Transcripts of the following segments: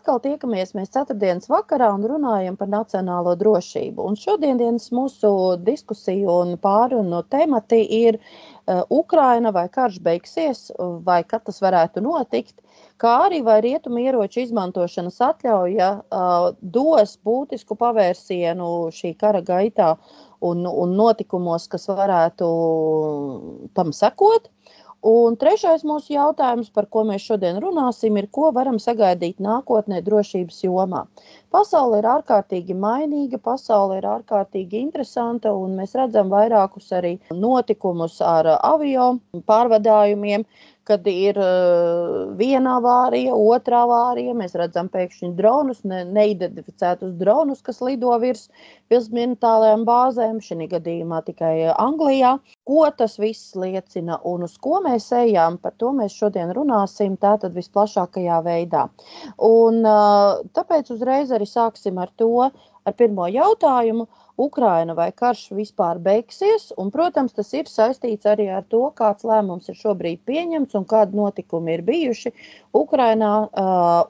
atkal tiekamies mēs ceturtdienas vakarā un runājam par nacionālo drošību. Un šodienas mūsu diskusiju un pārunu temati ir Ukraina vai karš beigsies, vai kad tas varētu notikt, kā arī vai rietumu ieroču izmantošanas atļauja dos būtisku pavērsienu šī kara gaitā un notikumos, kas varētu tam sekot. Un trešais mūsu jautājums, par ko mēs šodien runāsim, ir, ko varam sagaidīt nākotnē drošības jomā. Pasaule ir ārkārtīgi mainīga, pasaule ir ārkārtīgi interesanta, un mēs redzam vairākus arī notikumus ar avio pārvadājumiem, kad ir viena avārija, otrā avārija, mēs redzam pēkšņi dronus, neidentificētus dronus, kas lido virs militālajām bāzēm, šī gadījumā tikai Anglijā. Ko tas viss liecina un uz ko mēs ejam, par to mēs šodien runāsim tātad visplašākajā veidā. Un tāpēc uzreiz arī sāksim ar to, ar pirmo jautājumu. Ukraina vai karš vispār beigsies, un, protams, tas ir saistīts arī ar to, kāds lēmums ir šobrīd pieņemts un kādi notikumi ir bijuši Ukrainā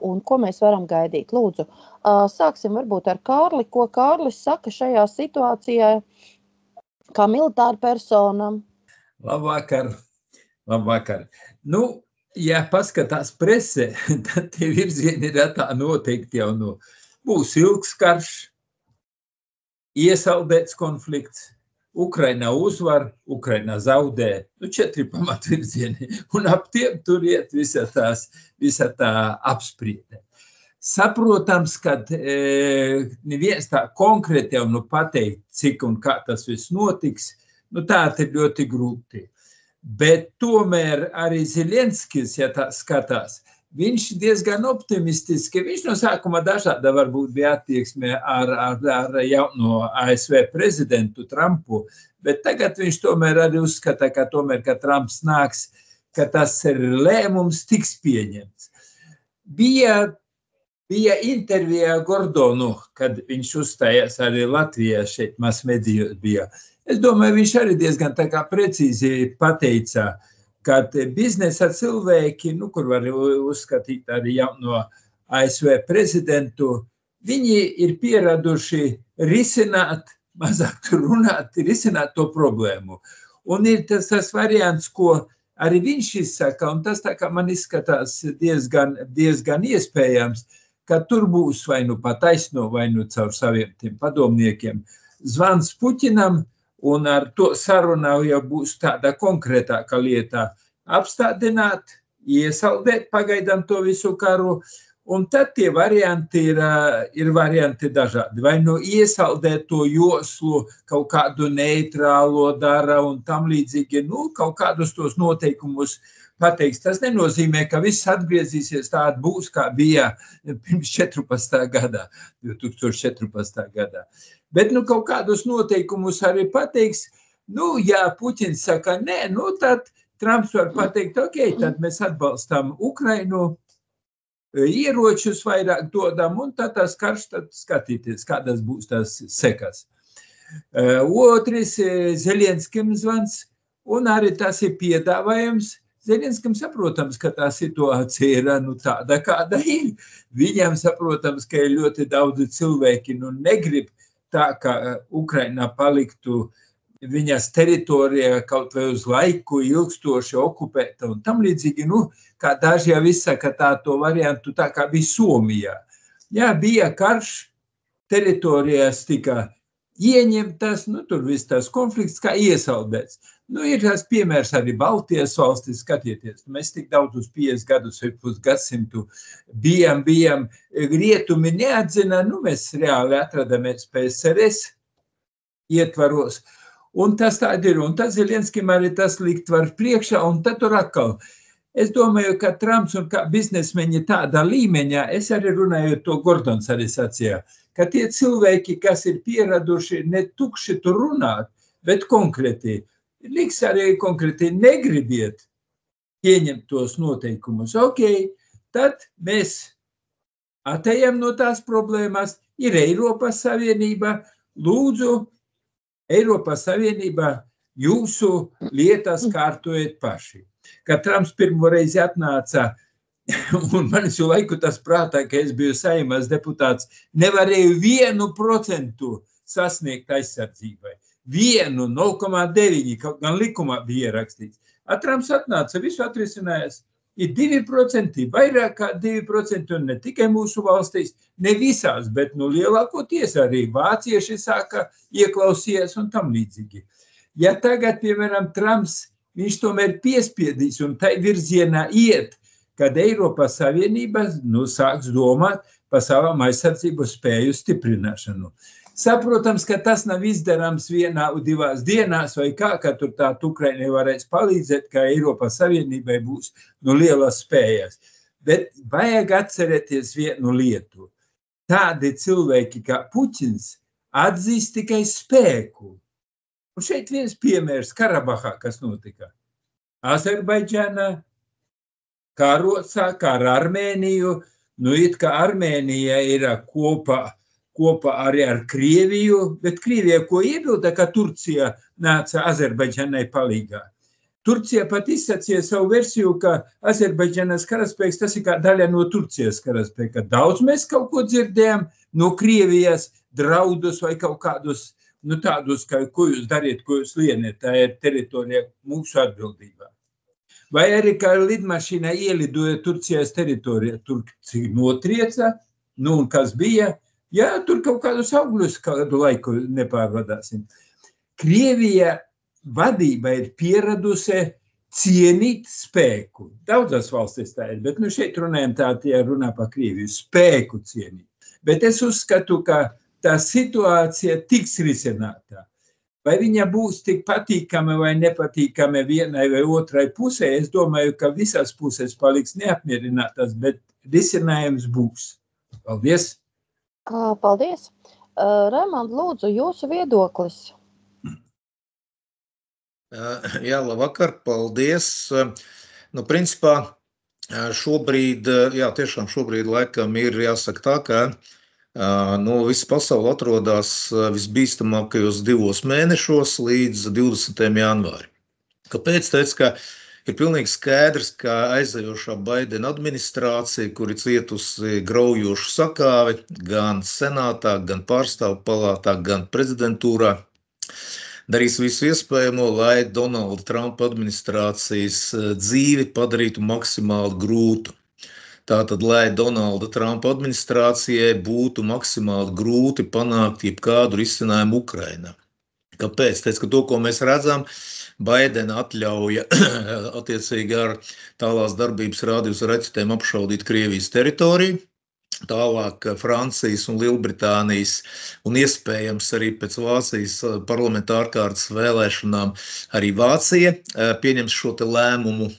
un ko mēs varam gaidīt. Lūdzu, sāksim varbūt ar Kārli, ko Kārlis saka šajā situācijā kā militāra persona. Labvakar, labvakar. Nu, ja paskatās presē, tad tie virzieni ir tā noteikti jau būs ilgs karš, iesaldēts konflikts, Ukrainā uzvar, Ukrainā zaudē, 4 pamatvirzieni, un ap tiem tur iet visa tā apspriede. Saprotams, ka neviens tā konkrēti jau pateikt, cik un kā tas viss notiks, tā ir ļoti grūti. Bet tomēr arī Zelenskis, ja tā skatās, viņš diezgan optimistiski, viņš no sākuma dažāda varbūt bija attieksme ar jauno ASV prezidentu Trumpu, bet tagad viņš tomēr arī uzskata, ka Trumps nāks, ka tas ir lēmums tiks pieņemts. Bija intervijā Gordonu, kad viņš uzstājās arī Latvijā šeit masmedijos bija. Es domāju, viņš arī diezgan tā kā precīzi pateica, kad biznesa cilvēki, kur var uzskatīt arī jauno ASV prezidentu, viņi ir pieraduši risināt, mazāk tur runāt, risināt to problēmu. Un ir tas variants, ko arī viņš izsaka, un tas tā kā man izskatās diezgan iespējams, ka tur būs vai pa taisno, vai caur saviem tiem padomniekiem zvans Puķinam, un ar to sarunā jau būs tāda konkrētāka lieta apstādināt, iesaldēt pagaidām to visu karu, un tad tie varianti ir varianti dažādi. Vai iesaldēt to joslu, kaut kādu neitrālo dara un tam līdzīgi, kaut kādus tos noteikumus pateiks. Tas nenozīmē, ka viss atgriezīsies tāda būs, kā bija pirms 14. gadā, 2014. gadā. Bet kaut kādus noteikumus arī pateiks, ja Puķins saka nē, tad Trumps var pateikt, tad mēs atbalstam Ukrainu, ieročus vairāk dodam, un tad tas karš, tad skatīties, kādas būs tās sekas. Otrs, Zelenskim zvans, un arī tas ir piedāvājums. Zelenskim saprotams, ka tā situācija ir tāda, kāda ir. Viņam saprotams, ka ir ļoti daudz cilvēki, negrib tā, ka Ukrainā paliktu viņas teritorijā kaut vai uz laiku ilgstoši okupēta un tam līdzīgi, kā daži jau izsaka to variantu, tā kā bija Somijā. Jā, bija karš, teritorijās tika ieņemtas, tur viss tas konflikts kā iesaldēts. Ir tās piemērs arī Baltijas valstis, skatieties, mēs tik daudz uz 50 gadus vai pusgadsimtu bijām, rietumi neatzina, mēs reāli atradamies PSRS ietvaros, un tas tādi ir, un tas Zelenskim arī tas likt var priekšā, un tad tur atkal. Es domāju, ka Trumps un kā biznesmeņi tādā līmeņā, es arī runāju to Gordons arī sacīja, ka tie cilvēki, kas ir pieraduši ne tukši tur runāt, bet konkrēti, liks arī konkrēti negribiet pieņemt tos noteikumus. Tad mēs atejam no tās problēmas, ir Eiropas Savienība, lūdzu, Eiropas Savienībā jūsu lietas kārtojiet paši. Kad Trumps pirmo reizi atnāca un man visu laiku tas prātā, ka es biju Saeimas deputāts, nevarēju 1% sasniegt aizsardzībai. 0,9, kaut gan likumā bija ierakstīts. Trumps atnāca, visu atrisinājās. Ir 2%, vairāk kā 2%, un ne tikai mūsu valstīs, ne visās, bet lielākoties arī vācieši sāka ieklausīties un tam līdzīgi. Ja tagad, piemēram, Trumps, viņš tomēr piespiedīs un tai virzienā iet, kad Eiropas Savienība sāks domāt par savām aizsardzību spēju stiprināšanu. Saprotams, ka tas nav izdarāms 1-2 dienās vai kā, ka tur tā Ukrainai varēs palīdzēt, ka Eiropas Savienībai būs lielas spējas. Bet vajag atcerēties vienu lietu. Tādi cilvēki kā Puķins atzīst tikai spēku. Un šeit viens piemērs Karabahā, kas notika. Azerbaidžānā kā ar Armēniju, it kā Armēnija ir kopā arī ar Krieviju, bet Krievija ko iebilda, ka Turcija nāca Azerbaidžanai palīgā. Turcija pat izsacīja savu versiju, ka Azerbaidžanas karaspēks tas ir kā daļa no Turcijas karaspēka. Daudz mēs kaut ko dzirdējām no Krievijas draudus vai kaut kādus, tādus, ka ko jūs dariet, ko jūs lieniet, tā ir teritorija mūsu atbildībā. Vai arī, kā lidmašīna ielidoja Turcijas teritorijā, Turcija notrieca, un kas bija, tur kaut kādus augļus kādu laiku nepārvadāsim. Krievija vadība ir pieradusi cienīt spēku. Daudzās valstīs tā ir, bet šeit runājam runā par Krieviju, spēku cienīt. Bet es uzskatu, ka tā situācija tiks risinātā. Vai viņa būs tik patīkama vai nepatīkama vienai vai otrai pusē, es domāju, ka visās pusēs paliks neapmierinātas, bet risinājums būs. Paldies! Paldies! Raimond, lūdzu, jūsu viedoklis. Jā, labvakar, paldies. Principā, tiešām šobrīd laikam ir jāsaka tā, ka visa pasaule atrodas visbīstamākajos 2 mēnešos līdz 20. janvārim. Kāpēc? Tāpēc, ka ir pilnīgi skaidrs, ka aizejošā Baidena administrācija, kur ir cietusi graujošu sakāvi gan senātā, gan pārstāvu palātā, gan prezidentūrā, darīs visu iespējamo, lai Donalda Trumpa administrācijas dzīvi padarītu maksimāli grūtu. Tātad, lai Donalda Trumpa administrācijai būtu maksimāli grūti panākt jebkādu risinājumu Ukrainā. Kāpēc? Tāpēc, ka to, ko mēs redzam, Baidena atļauja attiecīgi ar tālās darbības rādījus raķetēm apšaudīt Krievijas teritoriju, tālāk Francijas un Lielbritānijas un iespējams arī pēc Vācijas parlamenta ārkārtas vēlēšanām arī Vācija pieņems šo te lēmumu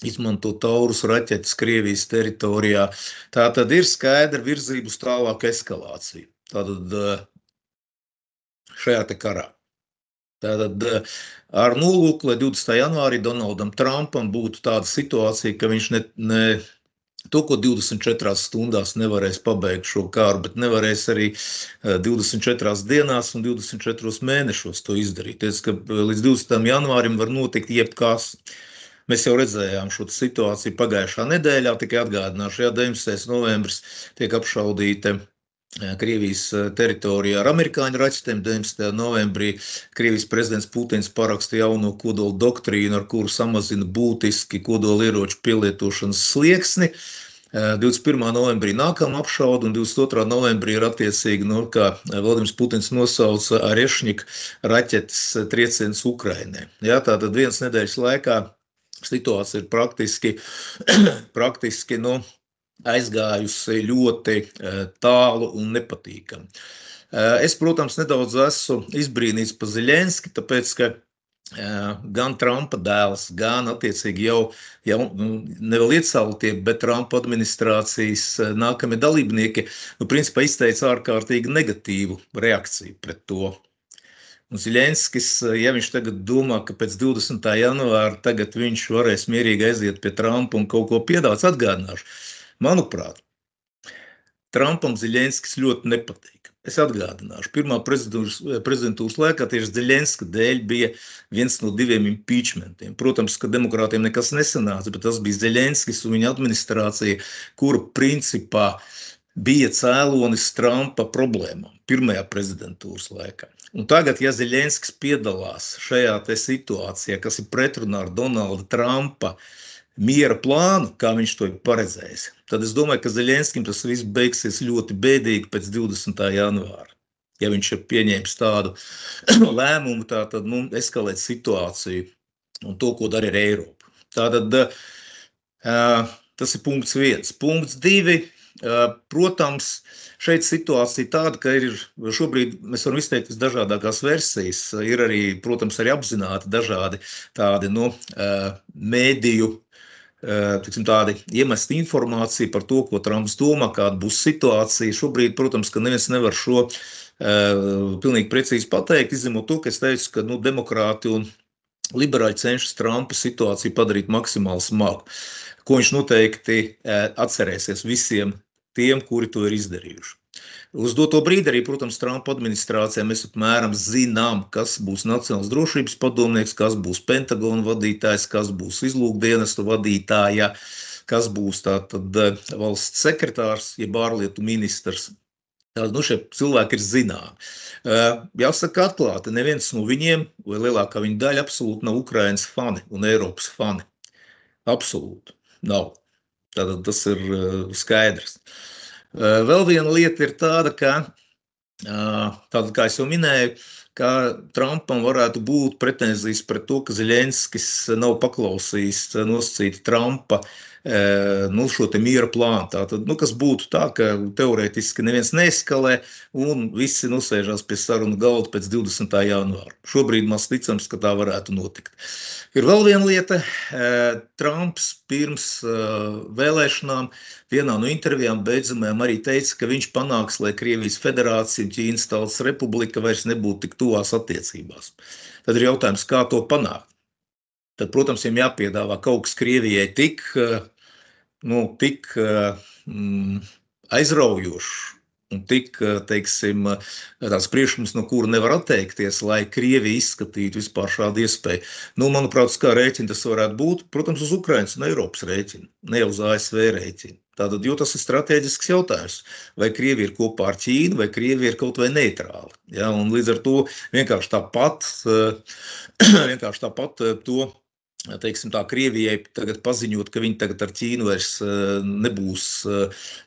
izmantot Taurus raķetes Krievijas teritorijā. Tātad ir skaidra virzība uz tālāku eskalāciju. Tātad šajā te karā. Tātad ar nolūku, lai 20. janvārī Donaldam Trumpam būtu tāda situācija, ka viņš to, ko 24 stundās nevarēs pabeigt šo kāru, bet nevarēs arī 24 dienās un 24 mēnešos to izdarīt. Tāpēc, ka līdz 20. janvārim var notikt jebkas. Mēs jau redzējām šo situāciju pagājušā nedēļā, tikai atgādināšu, 19. novembris tiek apšaudīta Krievijas teritorijā ar amerikāņu raķetēm. 19. novembrī Krievijas prezidents Putins paraksta jauno kodola doktrīnu, ar kuru samazina būtiski kodola ieroču pielietošanas slieksni. 21. novembrī nākamā apšauda un 22. novembrī ir attiecīgi, kā Vladimirs Putins nosauca Arešņika raķetes trieciens Ukrainai. Tātad vienas nedēļas laikā situācija ir praktiski aizgājusi ļoti tālu un nepatīkami. Es, protams, nedaudz esmu izbrīnīts par Zeļenski, tāpēc, ka gan Trumpa dēls, gan attiecīgi jau nevēl ieceltie, bet Trumpa administrācijas nākamie dalībnieki, principā izteica ārkārtīgi negatīvu reakciju pret to. Un Zeļenskis, ja viņš tagad domā, ka pēc 20. janvāra tagad viņš varēs mierīgi aiziet pie Trumpa un kaut ko piedāvāt, atgādināšu. Manuprāt, Trumpam Zeļenskis ļoti nepatīk. Es atgādināšu, pirmā prezidentūras laikā tieši Zeļenska dēļ bija viens no 2 impeachmentiem. Protams, ka demokrātiem nekas nesanāca, bet tas bija Zeļenskis un viņa administrācija, kura principā bija cēlonis Trumpa problēmām pirmajā prezidentūras laikā. Un tagad, ja Zeļenskis piedalās šajā te situācijā, kas ir pretrunā ar Donalda Trumpa miera plānu, kā viņš to ir paredzējis, tad es domāju, ka Zeļenskim tas viss beigsies ļoti bēdīgi pēc 20. janvāra. Ja viņš ir pieņēmis tādu lēmumu, tātad eskalēt situāciju un to, ko dara ar Eiropu. Tātad tas ir punkts 1. Punkts 2. Protams, šeit situācija tāda, ka šobrīd mēs varam izteikt visdažādākās versijas. Ir arī, protams, arī apzināti dažādi tādi mēdīju tādi iemest informāciju par to, ko Trumps domā, kāda būs situācija. Šobrīd, protams, ka neviens nevar šo pilnīgi precīzi pateikt, izņemot to, ka es teicu, ka demokrāti un liberāļi cenšas Trumpa situāciju padarīt maksimāli smagu, ko viņš noteikti atcerēsies visiem tiem, kuri to ir izdarījuši. Uz doto brīdi arī, protams, Trumpa administrācijā mēs apmēram zinām, kas būs Nacionālās drošības padomnieks, kas būs Pentagona vadītājs, kas būs izlūkdienestu vadītāja, kas būs tātad valsts sekretārs, jeb ārlietu ministrs. Tātad, šie cilvēki ir zināmi. Jāsaka atklāti, neviens no viņiem, vai lielākā viņa daļa, absolūti nav Ukrainas fani un Eiropas fani. Absolūti nav. Tātad tas ir skaidrs. Vēl viena lieta ir tāda, ka, tātad, kā es jau minēju, ka Trumpam varētu būt pretenzijas pret to, ka Zeļenskis nav paklausījis nosacīti Trumpa šo te miera plānu. Tātad, kas būtu tā, ka teorētiski neviens neeskalē un visi nosēžās pie sarunu galda pēc 20. janvāra. Šobrīd maz ticams, ka tā varētu notikt. Ir vēl viena lieta. Trumps pirms vēlēšanām vienā no intervijām beidzamajām arī teica, ka viņš panāks, lai Krievijas federācija un Ķīnas Tautas Republika vairs nebūtu tik tuvās attiecībās. Tad ir jautājums, kā to panākt. Tad, protams, viņam jāpiedāvā kaut kas Krievijai tik aizraujošs un tik, teiksim, tāds priekšlikums, no kura nevar atteikties, lai Krievija izskatītu vispār šādu iespēju. Manuprāt, kā rēķina tas varētu būt, protams, uz Ukrainas un Eiropas rēķina, ne uz ASV rēķina. Tātad, jo tas ir strateģisks jautājums, vai Krievija ir kopā ar Ķīnu, vai Krievija ir kaut vai neitrāla. Ja? Un līdz ar to vienkārši tāpat to, teiksim tā, Krievijai tagad paziņot, ka viņi tagad ar Ķīnu vairs nebūs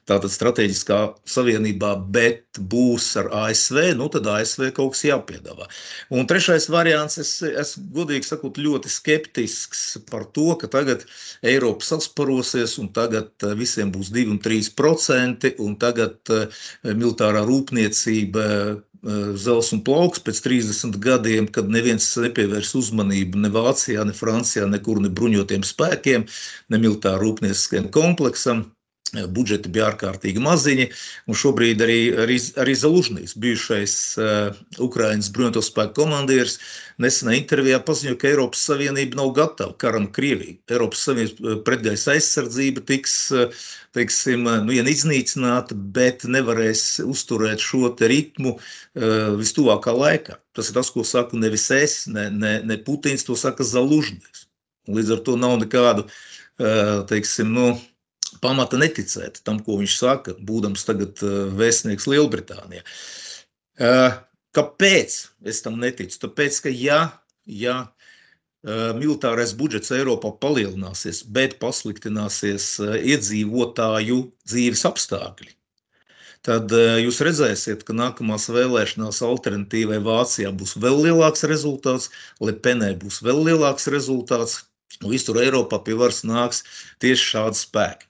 tātad strateģiskā savienībā, bet būs ar ASV, tad ASV kaut kas jāpiedāvā. Un trešais variants, es godīgi sakot ļoti skeptisks par to, ka tagad Eiropa sasparosies un tagad visiem būs 2 un 3% un tagad militārā rūpniecība zels un plauks pēc 30 gadiem, kad neviens nepievērs uzmanību ne Vācijā, ne Francijā, nekur ne bruņotiem spēkiem, ne militāra rūpnieciskiem kompleksam. Budžeti bija ārkārtīgi maziņi, un šobrīd arī Zalužņīs, bijušais Ukrainas bruņoto spēku komandieris, nesenā intervijā paziņoja, ka Eiropas Savienība nav gatava karam Krieviju. Eiropas Savienības pretgaisa aizsardzība tiks, teiksim, iznīcināta, bet nevarēs uzturēt šo te ritmu vistuvākā laikā. Tas ir tas, ko saku nevis es, ne Putins, to saka Zalužņīs. Līdz ar to nav nekādu, teiksim, pamata neticēt tam, ko viņš saka, būdams tagad vēstnieks Lielbritānijā. Kāpēc es tam neticu? Tāpēc, ka ja militārais budžets Eiropā palielināsies, bet pasliktināsies iedzīvotāju dzīves apstākļi, tad jūs redzēsiet, ka nākamās vēlēšanās alternatīvai Vācijā būs vēl lielāks rezultāts, Le Penai būs vēl lielāks rezultāts, un visur Eiropā pie varas nāks tieši šādi spēki.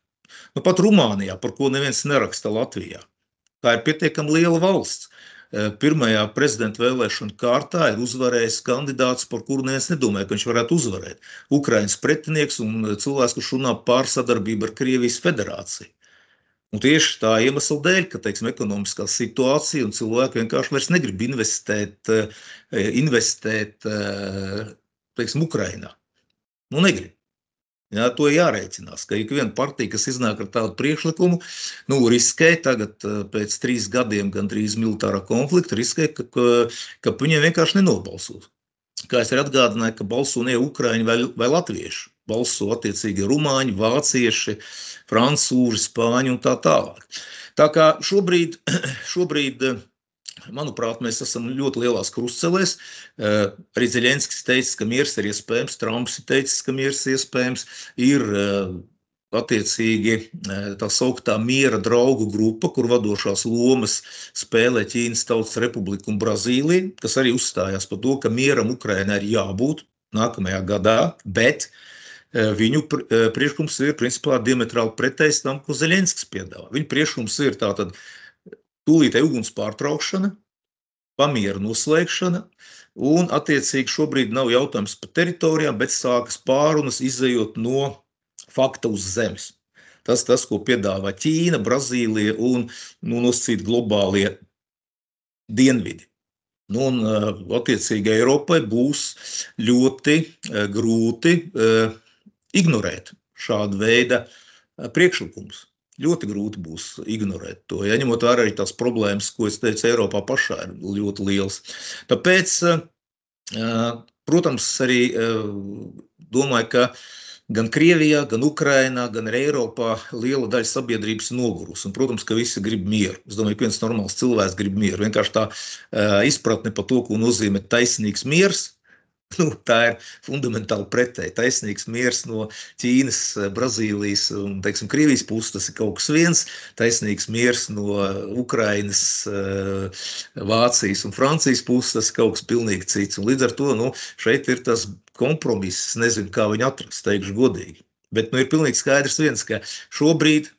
Pat Rumānijā, par ko neviens neraksta Latvijā. Tā ir pietiekami liela valsts. Pirmajā prezidenta vēlēšana kārtā ir uzvarējis kandidāts, par kuru neviens nedomāja, ka viņš varētu uzvarēt. Ukrainas pretinieks un cilvēks, kurš runā par sadarbību ar Krievijas federāciju. Un tieši tā iemesla dēļ, ka, teiksim, ekonomiskā situācija un cilvēki vienkārši vairs negrib investēt, teiksim, Ukrainā. Negrib. Jā, to jārēķinās, ka ik viena partija, kas iznāk ar tādu priekšlikumu, riskē tagad pēc 3 gadiem gandrīz militārā konflikta, riskē, ka viņiem vienkārši nenobalsos. Kā es arī atgādināju, ka balso ne ukraiņi vai latvieši, balso attiecīgi rumāņi, vācieši, francūži, spāņi un tā tālāk. Tā kā šobrīd manuprāt, mēs esam ļoti lielās krustcelēs. Arī Zeļenskis teica, ka miers ir iespējams, Trumps ir teicis, ka miers ir iespējams, ir attiecīgi tā sauktā miera draugu grupa, kur vadošās lomas spēlē Ķīnas Tautas Republika un Brazīlija, kas arī uzstājās par to, ka mieram Ukrainā ir jābūt nākamajā gadā, bet viņu priekšlikums ir principā diametrāli pretējs tam, ko Zeļenskis piedāvā. Viņu priekšlikums ir tātad tūlītēji uguns pārtraukšana, pamiera noslēgšana, un attiecīgi šobrīd nav jautājums par teritorijām, bet sākas pārunas izejot no fakta uz zemes. Tas, ko piedāvā Ķīna, Brazīlija un nosacīt globālie dienvidi. Un attiecīgi Eiropai būs ļoti grūti ignorēt šādu veidu priekšlikumus. Ļoti grūti būs ignorēt to, ja ņemot vērā arī tās problēmas, ko es teicu, Eiropā pašā ir ļoti liels. Tāpēc, protams, arī domāju, ka gan Krievijā, gan Ukrainā, gan arī Eiropā liela daļa sabiedrības nogurus. Un, protams, ka visi grib mieru. Es domāju, ka viens normāls cilvēks grib mieru. Vienkārši tā izpratne par to, ko nozīmē taisnīgs miers, tā ir fundamentāli pretēji. Taisnīgs miers no Ķīnas, Brazīlijas un, teiksim, Krievijas puses, tas ir kaut kas viens. Taisnīgs miers no Ukrainas, Vācijas un Francijas puses, tas ir kaut kas pilnīgi cits. Un līdz ar to, šeit ir tas kompromiss, nezinu, kā viņu atrast, teikšu godīgi. Bet, ir pilnīgi skaidrs viens, ka šobrīd,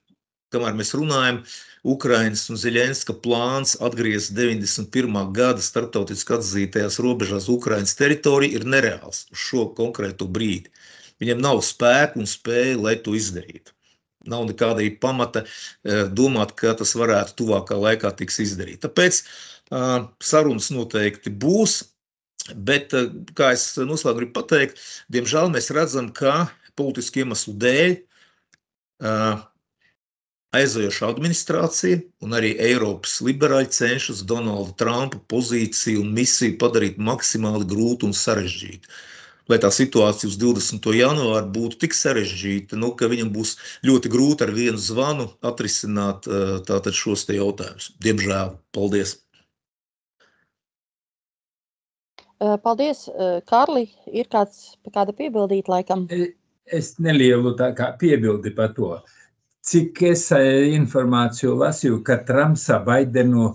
kamēr mēs runājam, Ukrainas un Zeļenska plāns atgriezt 91. gada starptautiski atzītajās robežās Ukrainas teritoriju ir nereāls uz šo konkrēto brīdi. Viņiem nav spēku un spēju, lai to izdarītu. Nav nekāda pamata domāt, ka tas varētu tuvākā laikā tiks izdarīt. Tāpēc sarunas noteikti būs, bet, kā es noslēgumā gribu pateikt, diemžēl mēs redzam, ka politisku iemeslu dēļ aizojoša administrācija un arī Eiropas liberāļi cenšas Donalda Trumpa pozīciju un misiju padarīt maksimāli grūtu un sarežģītu. Lai tā situācija uz 20. janvāru būtu tik sarežģīta, ka viņam būs ļoti grūti ar vienu zvanu atrisināt tātad šos te jautājumus. Diemžēl. Paldies! Paldies, Kārli. Ir kāda piebildīt laikam? Es nelielu tā kā piebildi par to. Cik es informāciju lasīju, ka Trumps Baidenu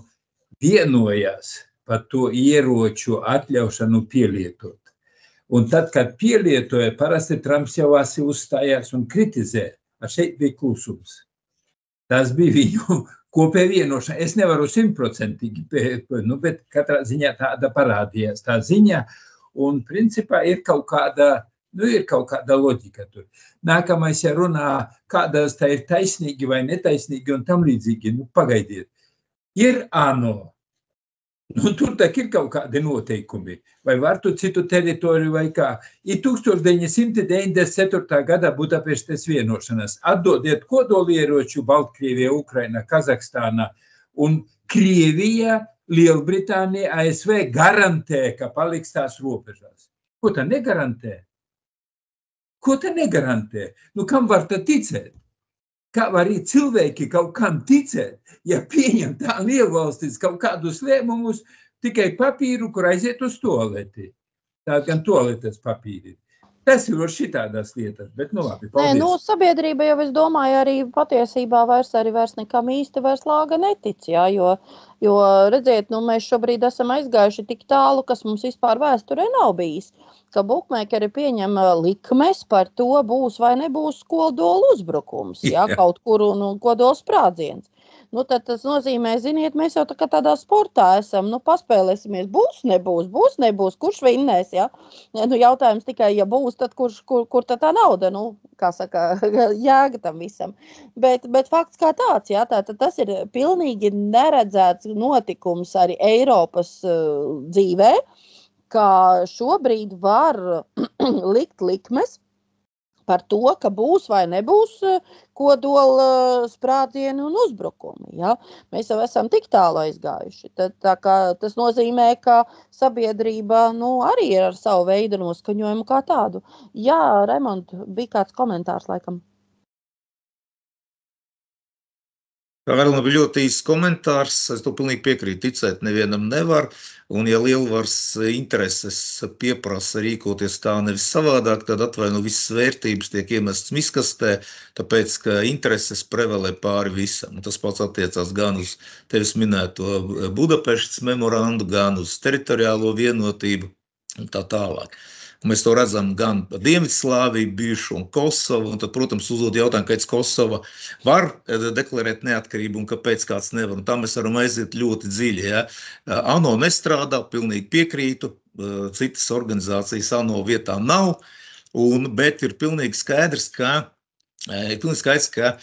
vienojās par to ieroču atļaušanu pielietot. Un tad, kad pielietoja, parasti Trumps jau uzstājās un kritizē, ar šeit bija klusums. Tas bija viņu kopēja vienošana. Es nevaru 100%, bet katrā ziņā tāda parādījās tā ziņa, un principā ir kaut kāda loģika tur. Nākamais, ja runā, kādās tā ir taisnīgi vai netaisnīgi un tam līdzīgi, pagaidiet. Ir ANO. Tur tak ir kaut kādi noteikumi. Vai var tu citu teritoriju vai kā. Ir 1994. gada Budapeštes vienošanas. Atdodiet kodolieroču Baltkrievija, Ukraina, Kazahstāna un Krievija, Lielbritānija, ASV garantē, ka paliks tās robežās. Ko tā negarantē? Ko te negarantē? Kam var tā ticēt? Kā var arī cilvēki kaut kam ticēt, ja pieņem tā lielvalstis kaut kādus lēmumus, tikai papīru, kur aiziet uz toaleti. Tā gan toaletes papīri. Tas ir šitādās lietas, bet labi, paldies. Sabiedrība jau, es domāju, arī patiesībā vairs nekam īsti vairs lāga netic, jā, jo redziet, mēs šobrīd esam aizgājuši tik tālu, kas mums vispār vēsturē nav bijis, ka bukmēkeri pieņem likmes par to, būs vai nebūs kodola uzbrukums, jā, kaut kur un kodola sprādziens. Tad tas nozīmē, ziniet, mēs jau tādā sportā esam, paspēlēsimies, būs, nebūs, kurš vinnēs, ja? Jautājums tikai, ja būs, tad kur tad tā nauda, kā saka, jēga tam visam. Bet fakts kā tāds, ja, tas ir pilnīgi neredzēts notikums arī Eiropas dzīvē, ka šobrīd var likt likmes par to, ka būs vai nebūs kodola sprādzieni un uzbrukumi. Ja? Mēs jau esam tik tālu aizgājuši. Tad, tas nozīmē, ka sabiedrība arī ir ar savu veidu noskaņojumu kā tādu. Jā, Raimond, bija kāds komentārs laikam. Vēl bija ļoti īsts komentārs, es to pilnīgi piekrītu, ticēt nevienam nevar, un ja lielvaras intereses pieprasa rīkoties tā nevis savādāk, tad visas vērtības tiek iemestas miskastē, tāpēc, ka intereses prevalē pāri visam. Un tas pats attiecās gan uz tevis minēto Budapeštas memorandu, gan uz teritoriālo vienotību un tā tālāk. Un mēs to redzam gan Dienvidslāviju, bijušu un Kosovu, un tad, protams, uzdod jautājumu, kāpēc Kosova var deklarēt neatkarību un kāpēc kāds nevar. Un tā mēs varam aiziet ļoti dziļi. Ja? ANO nestrādā, pilnīgi piekrītu, citas organizācijas ANO vietā nav, bet ir pilnīgi skaidrs, ka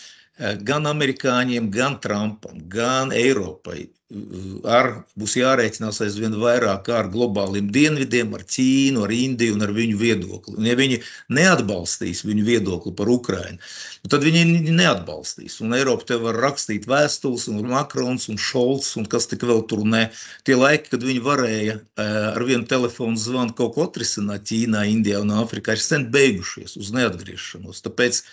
gan amerikāņiem, gan Trumpam, gan Eiropai būs jārēķinās aizvien vairāk ar globāliem dienvidiem, ar Ķīnu, ar Indiju un ar viņu viedokli. Un ja viņi neatbalstīs viņu viedokli par Ukrainu, tad viņi neatbalstīs. Un Eiropa te var rakstīt vēstules, un Makrons un Šolts, un kas tik vēl tur ne. Tie laiki, kad viņi varēja ar vienu telefonu zvanu kaut ko atrisināt Ķīnā, Indijā un Āfrikā, ir sen beigušies uz neatgriešanos. Tāpēc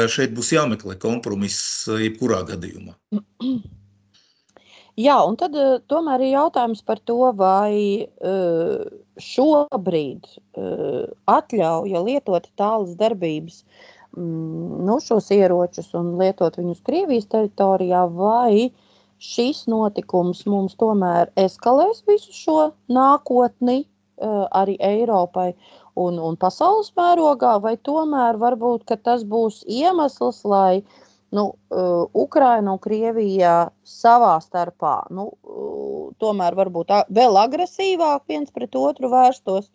šeit būs jāmeklē kompromiss jebkurā gadījumā. Jā, un tad tomēr ir jautājums par to, vai šobrīd atļauja lietot tālas darbības šos ieročus un lietot viņus Krievijas teritorijā, vai šis notikums mums tomēr eskalēs visu šo nākotni arī Eiropai un pasaules mērogā, vai tomēr varbūt, ka tas būs iemesls, lai Ukraina un Krievija savā starpā, tomēr varbūt vēl agresīvāk viens pret otru vērstos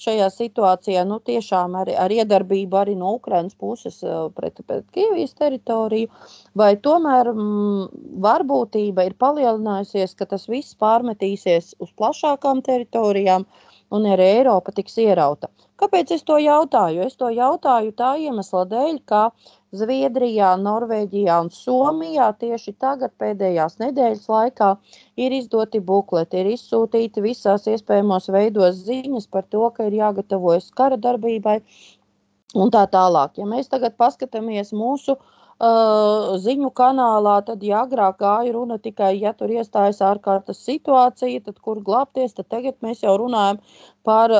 šajā situācijā, tiešām ar iedarbību arī no Ukrainas puses pret Krievijas teritoriju, vai tomēr varbūtība ir palielinājusies, ka tas viss pārmetīsies uz plašākām teritorijām un arī Eiropa tiks ierauta. Kāpēc es to jautāju? Es to jautāju tā iemesla dēļ, ka Zviedrijā, Norvēģijā un Somijā tieši tagad pēdējās nedēļas laikā ir izdoti bukleti, ir izsūtīti visās iespējamos veidos ziņas par to, ka ir jāgatavojas kara darbībai un tā tālāk. Ja mēs tagad paskatāmies mūsu ziņu kanālā, tad agrāk gāja runa tikai, ja tur iestājas ārkārtas situācija, tad kur glābties, tad tagad mēs jau runājam par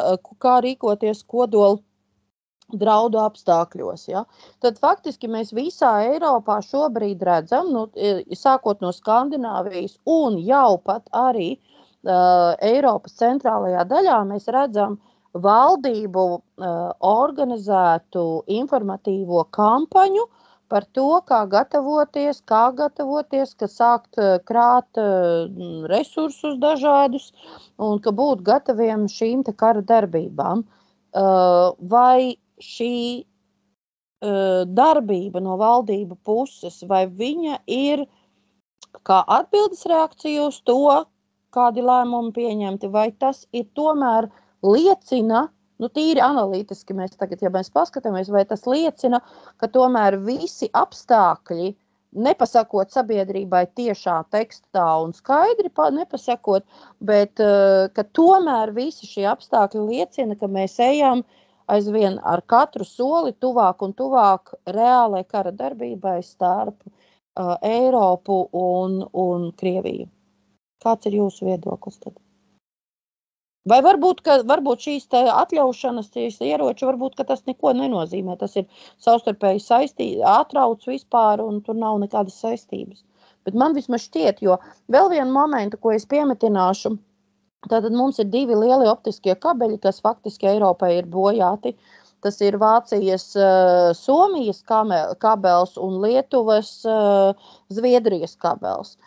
kā rīkoties kodola draudu apstākļos. Ja? Tad faktiski mēs visā Eiropā šobrīd redzam, sākot no Skandināvijas un jau pat arī Eiropas centrālajā daļā, mēs redzam valdību organizētu informatīvo kampaņu par to, kā gatavoties, ka sākt krāt resursus dažādus un ka būt gataviem šīm te kara darbībām. Vai šī darbība no valdību puses, vai viņa ir kā atbildes reakcija uz to, kādi lēmumi pieņemti, vai tas ir tomēr liecina, tīri analītiski mēs tagad, ja mēs paskatāmies, vai tas liecina, ka tomēr visi apstākļi, nepasakot sabiedrībai tiešā tekstā un skaidri nepasakot, bet ka tomēr visi šie apstākļi liecina, ka mēs ejam aizvien ar katru soli tuvāk un tuvāk reālai kara darbībai starp Eiropu un Krieviju. Kāds ir jūsu viedoklis tad? Vai varbūt šīs atļaušanas, šīs ieroči, varbūt, ka tas neko nenozīmē. Tas ir savstarpēji atrauc vispār un tur nav nekādas saistības. Bet man vismaz šķiet, jo vēl vienu momentu, ko es piemetināšu, tātad mums ir 2 lieli optiskie kabeļi, kas faktiski Eiropai ir bojāti. Tas ir Vācijas, Somijas kabels un Lietuvas, Zviedrijas kabelis.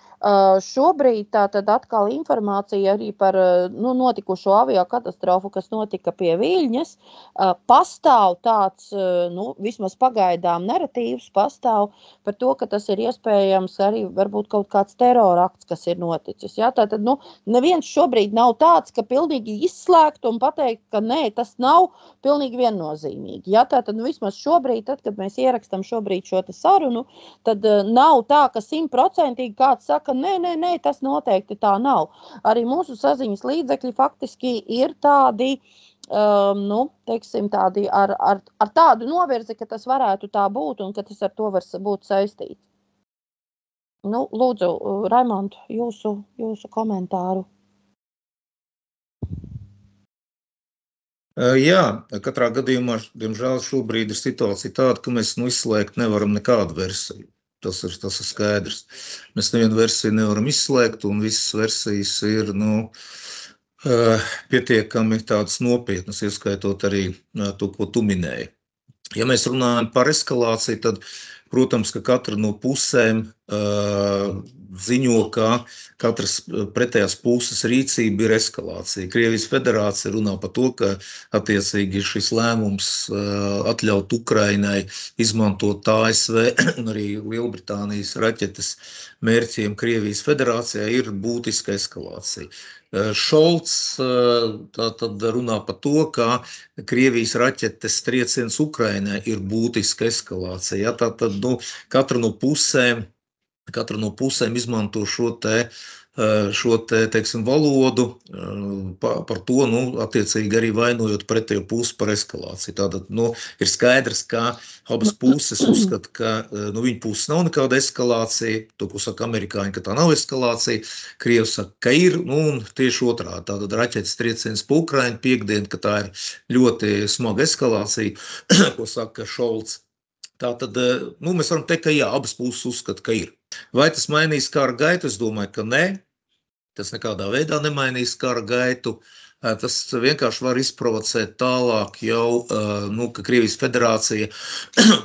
Šobrīd tātad atkal informācija arī par notikušo aviokatastrofu, kas notika pie Viļņas. Pastāv tāds, vismaz pagaidām naratīvs pastāv par to, ka tas ir iespējams arī varbūt kaut kāds terorakts, kas ir noticis. Ja? Tātad, neviens šobrīd nav tāds, ka pilnīgi izslēgt un pateikt, ka nē, tas nav pilnīgi viennozīmīgi. Ja? Tātad, vismaz šobrīd, tad, kad mēs ierakstam šobrīd šo sarunu, tad nav tā, ka 100% kāds saka, nē, tas noteikti tā nav. Arī mūsu saziņas līdzekļi faktiski ir tādi, teiksim, tādi ar tādu novirzi, ka tas varētu tā būt un ka tas ar to var būt saistīts. Lūdzu, Raimond, jūsu komentāru. Jā, katrā gadījumā, diemžēl, šobrīd ir situācija tāda, ka mēs izslēgt nevaram nekādu versiju. Tas ir skaidrs. Mēs nevienu versiju nevaram izslēgt, un visas versijas ir pietiekami tādas nopietnas, ieskaitot arī to, ko tu minēji. Ja mēs runājam par eskalāciju, tad, protams, ka katra no pusēm ziņo, ka katras pretējās puses rīcība ir eskalācija. Krievijas federācija runā par to, ka attiecīgi šis lēmums atļaut Ukrainai izmantot ASV un arī Lielbritānijas raķetes mērķiem Krievijas federācijā ir būtiska eskalācija. Šolts tātad runā par to, ka Krievijas raķetes trieciens Ukrainai ir būtiska eskalācija. Tātad katra no pusēm izmanto šo teiksim, valodu par to, attiecīgi arī vainojot pretējo pusi par eskalāciju. Tātad, ir skaidrs, ka abas puses uzskata, ka viņa puses nav nekāda eskalācija, to, ko saka amerikāņi, ka tā nav eskalācija, Krievi saka, ka ir, un tieši otrādi. Tātad raķetes trieciens pa Ukrainu piekdien, ka tā ir ļoti smaga eskalācija, ko saka Šolts. Tātad, mēs varam teikt, ka jā, abas puses uzskata, ka ir. Vai tas mainīs kara gaitu? Es domāju, ka nē. Tas nekādā veidā nemainīs kara gaitu. Tas vienkārši var izprovocēt tālāk jau, ka Krievijas federācija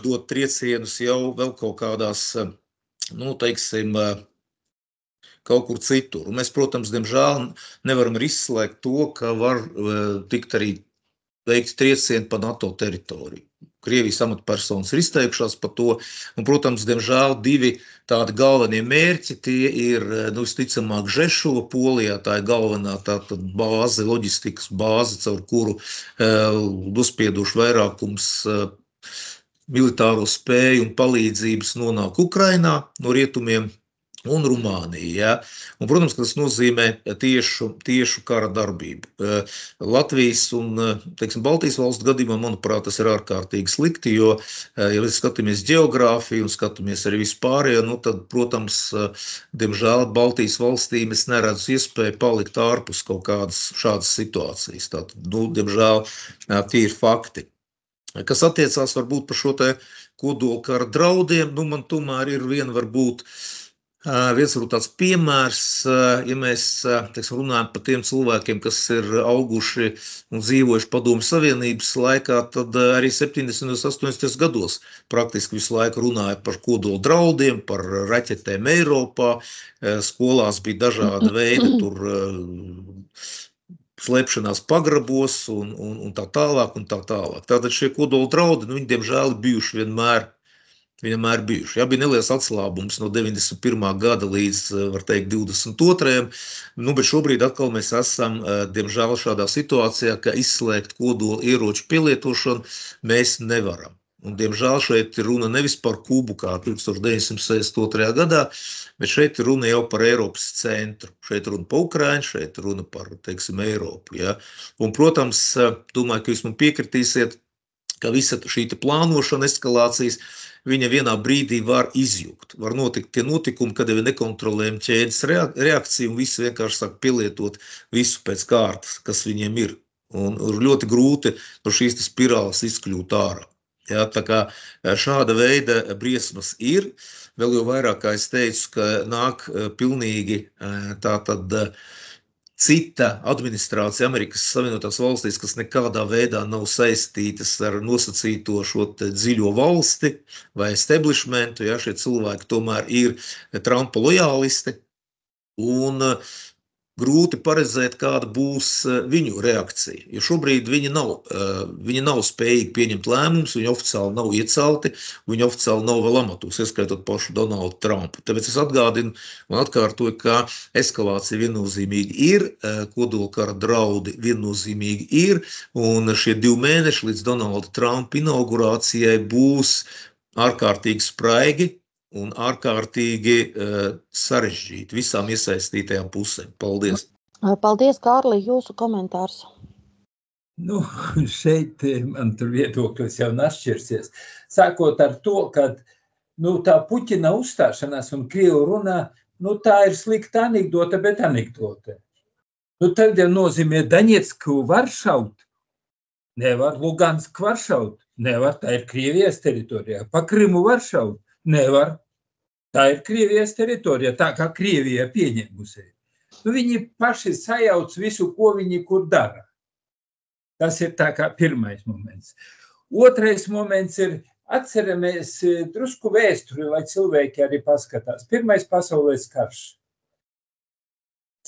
dod triecienus jau vēl kaut kādās, teiksim, kaut kur citur. Un mēs, protams, diemžēl nevaram izslēgt to, ka var tikt arī veikt triecienu pa NATO teritoriju. Krievijas amatpersonas ir izteikušās par to, un, protams, diemžēl divi tādi galvenie mērķi, tie ir, visticamāk, Žešova Polijā, tā ir galvenā tātad bāze, loģistikas bāze, caur kuru dospieduši vairākums militāro spēju un palīdzības nonāk Ukrainā no rietumiem, un Rumānija. Ja? Un, protams, ka tas nozīmē tiešu kara darbību. Latvijas un, teiksim, Baltijas valstu gadījumā, manuprāt, tas ir ārkārtīgi slikti, jo, ja mēs skatāmies ģeogrāfiju un skatāmies arī vispārējo, tad, protams, diemžēl Baltijas valstīm es neredzu iespēju palikt ārpus kaut kādas šādas situācijas. Tātad, diemžēl, tie ir fakti. Kas attiecās varbūt par šo te kodolkara draudiem, man tomēr ir viens varbūt tāds piemērs, ja mēs runājam par tiem cilvēkiem, kas ir auguši un dzīvojuši Padomju Savienības laikā, tad arī 70. un 80. gados praktiski visu laiku runāja par kodola draudiem, par raķetēm Eiropā. Skolās bija dažāda veida tur slēpšanās pagrabos un tā tālāk un tā tālāk. Tātad šie kodola draudi, viņi diemžēl bijuši vienmēr bijuši. Jā, bija neliels atslābums no 91. gada līdz, var teikt, 22. Bet šobrīd atkal mēs esam, diemžēl, šādā situācijā, ka izslēgt kodola ieroču pielietošanu mēs nevaram. Un, diemžēl, šeit ir runa nevis par Kubu kā 1962. gadā, bet šeit ir runa jau par Eiropas centru. Šeit runa par Ukrainu, šeit runa par, teiksim, Eiropu. Ja? Un, protams, domāju, ka jūs man piekritīsiet, ka visa šī plānošana eskalācijas, viņa vienā brīdī var izjukt. Var notikt tie notikumi, kad jau ir nekontrolējama ķēdes reakcija un visi vienkārši sāk pielietot visu pēc kārtas, kas viņiem ir. Un ir ļoti grūti no šīs spirāles izkļūt ārā. Ja, tā kā šāda veida briesmas ir, vēl jau vairāk, kā es teicu, ka nāk pilnīgi tātad cita administrācija Amerikas Savienotās valstīs, kas nekādā veidā nav saistītas ar nosacīto šo dziļo valsti vai establishmentu, ja šie cilvēki tomēr ir Trumpa lojālisti, un grūti paredzēt, kāda būs viņu reakcija, jo šobrīd viņi nav spējīgi pieņemt lēmumus, viņi oficiāli nav iecelti, viņi oficiāli nav vēl amatos, ieskaitot pašu Donaldu Trumpu. Tāpēc es atgādinu un atkārtoju, ka eskalācija viennozīmīgi ir, kodolkara draudi viennozīmīgi ir, un šie 2 mēneši līdz Donalda Trumpa inaugurācijai būs ārkārtīgi spraigi un ārkārtīgi sarežģīti visām iesaistītajām pusēm. Paldies! Paldies, Kārli, jūsu komentārs. Nu, šeit man tur viedoklis jau atšķirsies. Sākot ar to, ka tā Puķina uzstāšanās un Krievu runā, tā ir slikta anekdote, bet anekdote. Tad jau nozīmē Daņetsku var šaut, nevar, Lugansku var šaut, nevar, tā ir Krievijas teritorijā. Pa Krimu var šaut, nevar. Tā ir Krievijas teritorija, tā kā Krievija pieņēmusi. Viņi paši sajauc visu, ko viņi kur dara. Tas ir tā kā pirmais moments. Otrais moments ir, atceramies drusku vēsturi, lai cilvēki arī paskatās. Pirmais pasaules karš.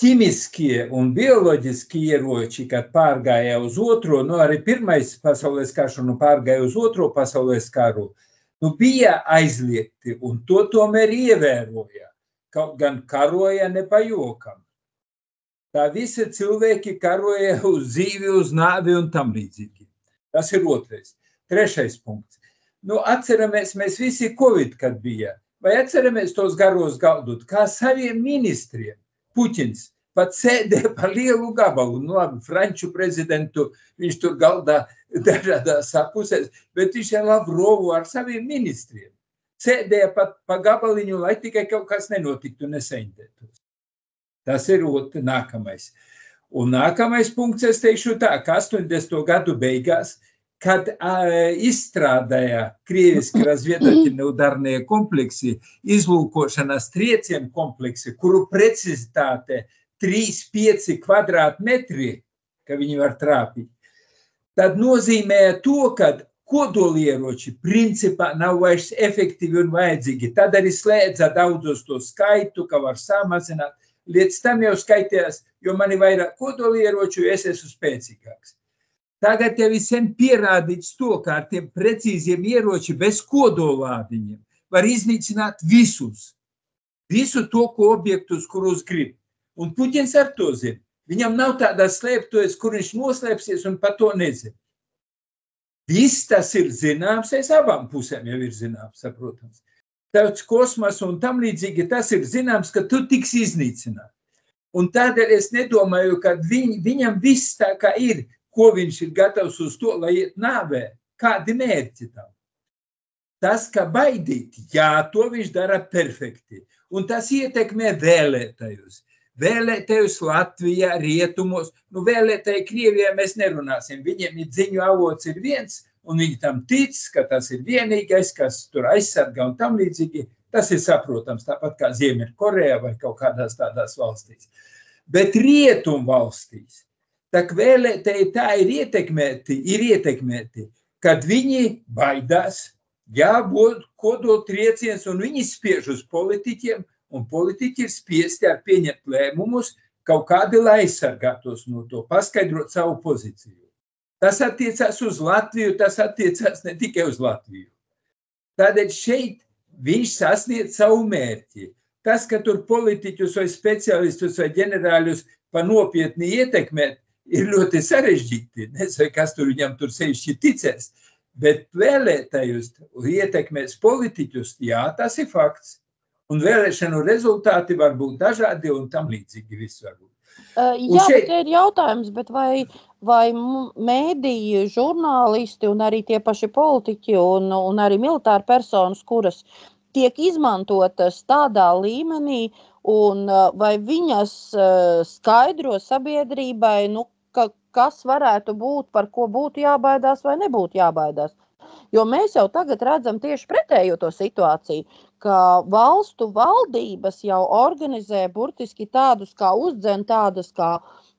Ķimiskie un bioloģiskie ieroči, kad pārgāja uz otro, arī pirmais pasaules karš un pārgāja uz otro pasaules karu, bija aizliegti, un to tomēr ievēroja, kaut gan karoja ne pa jokam. Tā visi cilvēki karoja uz dzīvi, uz nāvi un tam līdzīgi. Tas ir otrais. Trešais punkts. Atceramies, mēs visi Covid, kad bija, vai atceramies tos garos galdus, kā saviem ministriem Puķins pat sēdēja pa lielu gabalu, labi, Franču prezidentu, viņš tur galdā dažādās pusēs, bet viņš ar Lavrovu, ar saviem ministriem sēdēja pat pa gabaliņu, lai tikai kaut kas nenotiktu, nesaindētos. Tas ir nākamais. Un nākamais punkts, es teikšu tā, ka 80. gadu beigās, kad izstrādāja krieviski razviedateljnie udarnie kompleksi, izlūkošanas triecienu kompleksi, kuru precizitāte 3-5 kvadrātmetri, ka viņi var trāpīt, tad nozīmē to, ka kodolieroči principā nav vairs efektīvi un vajadzīgi. Tad arī slēdza daudzos to skaitu, ka var samazināt. Līdz tam jau skaitījās, jo man ir vairāk kodolieroču, es esmu spēcīgāks. Tagad jau visiem pierādīts to, ka ar tiem precīziem ieroči bez kodolādiņiem var iznīcināt visus. Visu to, ko objektus, kurus grib. Un Puķins ar to zina. Viņam nav tādā slēptojas, kur viņš noslēpsies un par to nezina. Viss tas ir zināms, abām pusēm jau ir zināms, saprotams. Tāds kosmos un tam līdzīgi tas ir zināms, ka tu tiks iznīcināt. Un tādēļ es nedomāju, ka viņam viss tā kā ir, ko viņš ir gatavs uz to, lai iet nāvē, kādi mērķi tam. Tas, ka baidīt, jā, to viņš dara perfekti. Un tas ietekmē vēlētājus. Vēlētājus Latvijā, rietumos, vēlētāji Krievijā mēs nerunāsim. Viņiem ir ziņu avots ir viens, un viņi tam tic, ka tas ir vienīgais, kas tur aizsargā un tam līdzīgi. Tas ir saprotams, tāpat kā Ziemeļkorejā vai kaut kādās tādās valstīs. Bet rietum valstīs, tā vēlētāji tā ir ietekmēti, kad viņi baidās, jābūt kodol trieciens, un viņi spiež uz politiķiem, un politiķi ir spiesti ar pieņemt lēmumus kaut kādi, lai aizsargātos no to, paskaidrot savu pozīciju. Tas attiecās uz Latviju, tas attiecās ne tikai uz Latviju. Tādēļ šeit viņš sasniedz savu mērķi. Tas, ka tur politiķus vai speciālistus vai ģenerāļus pa nopietni ietekmēt, ir ļoti sarežģīti. Nezinu, kas tur viņam tur sevišķi ticēs, bet vēlētājus ietekmēs politiķus, jā, tas ir fakts. Un vēlēšanu rezultāti var būt dažādi un tam līdzīgi viss var būt. Jā, bet ir jautājums, bet vai mēdīji, žurnālisti un arī tie paši politiķi un arī militāri personas, kuras tiek izmantotas tādā līmenī, un vai viņas skaidro sabiedrībai, kas varētu būt, par ko būtu jābaidās vai nebūtu jābaidās. Jo mēs jau tagad redzam tieši pretējo to situāciju, ka valstu valdības jau organizē burtiski tādus kā uzdzen, tādas kā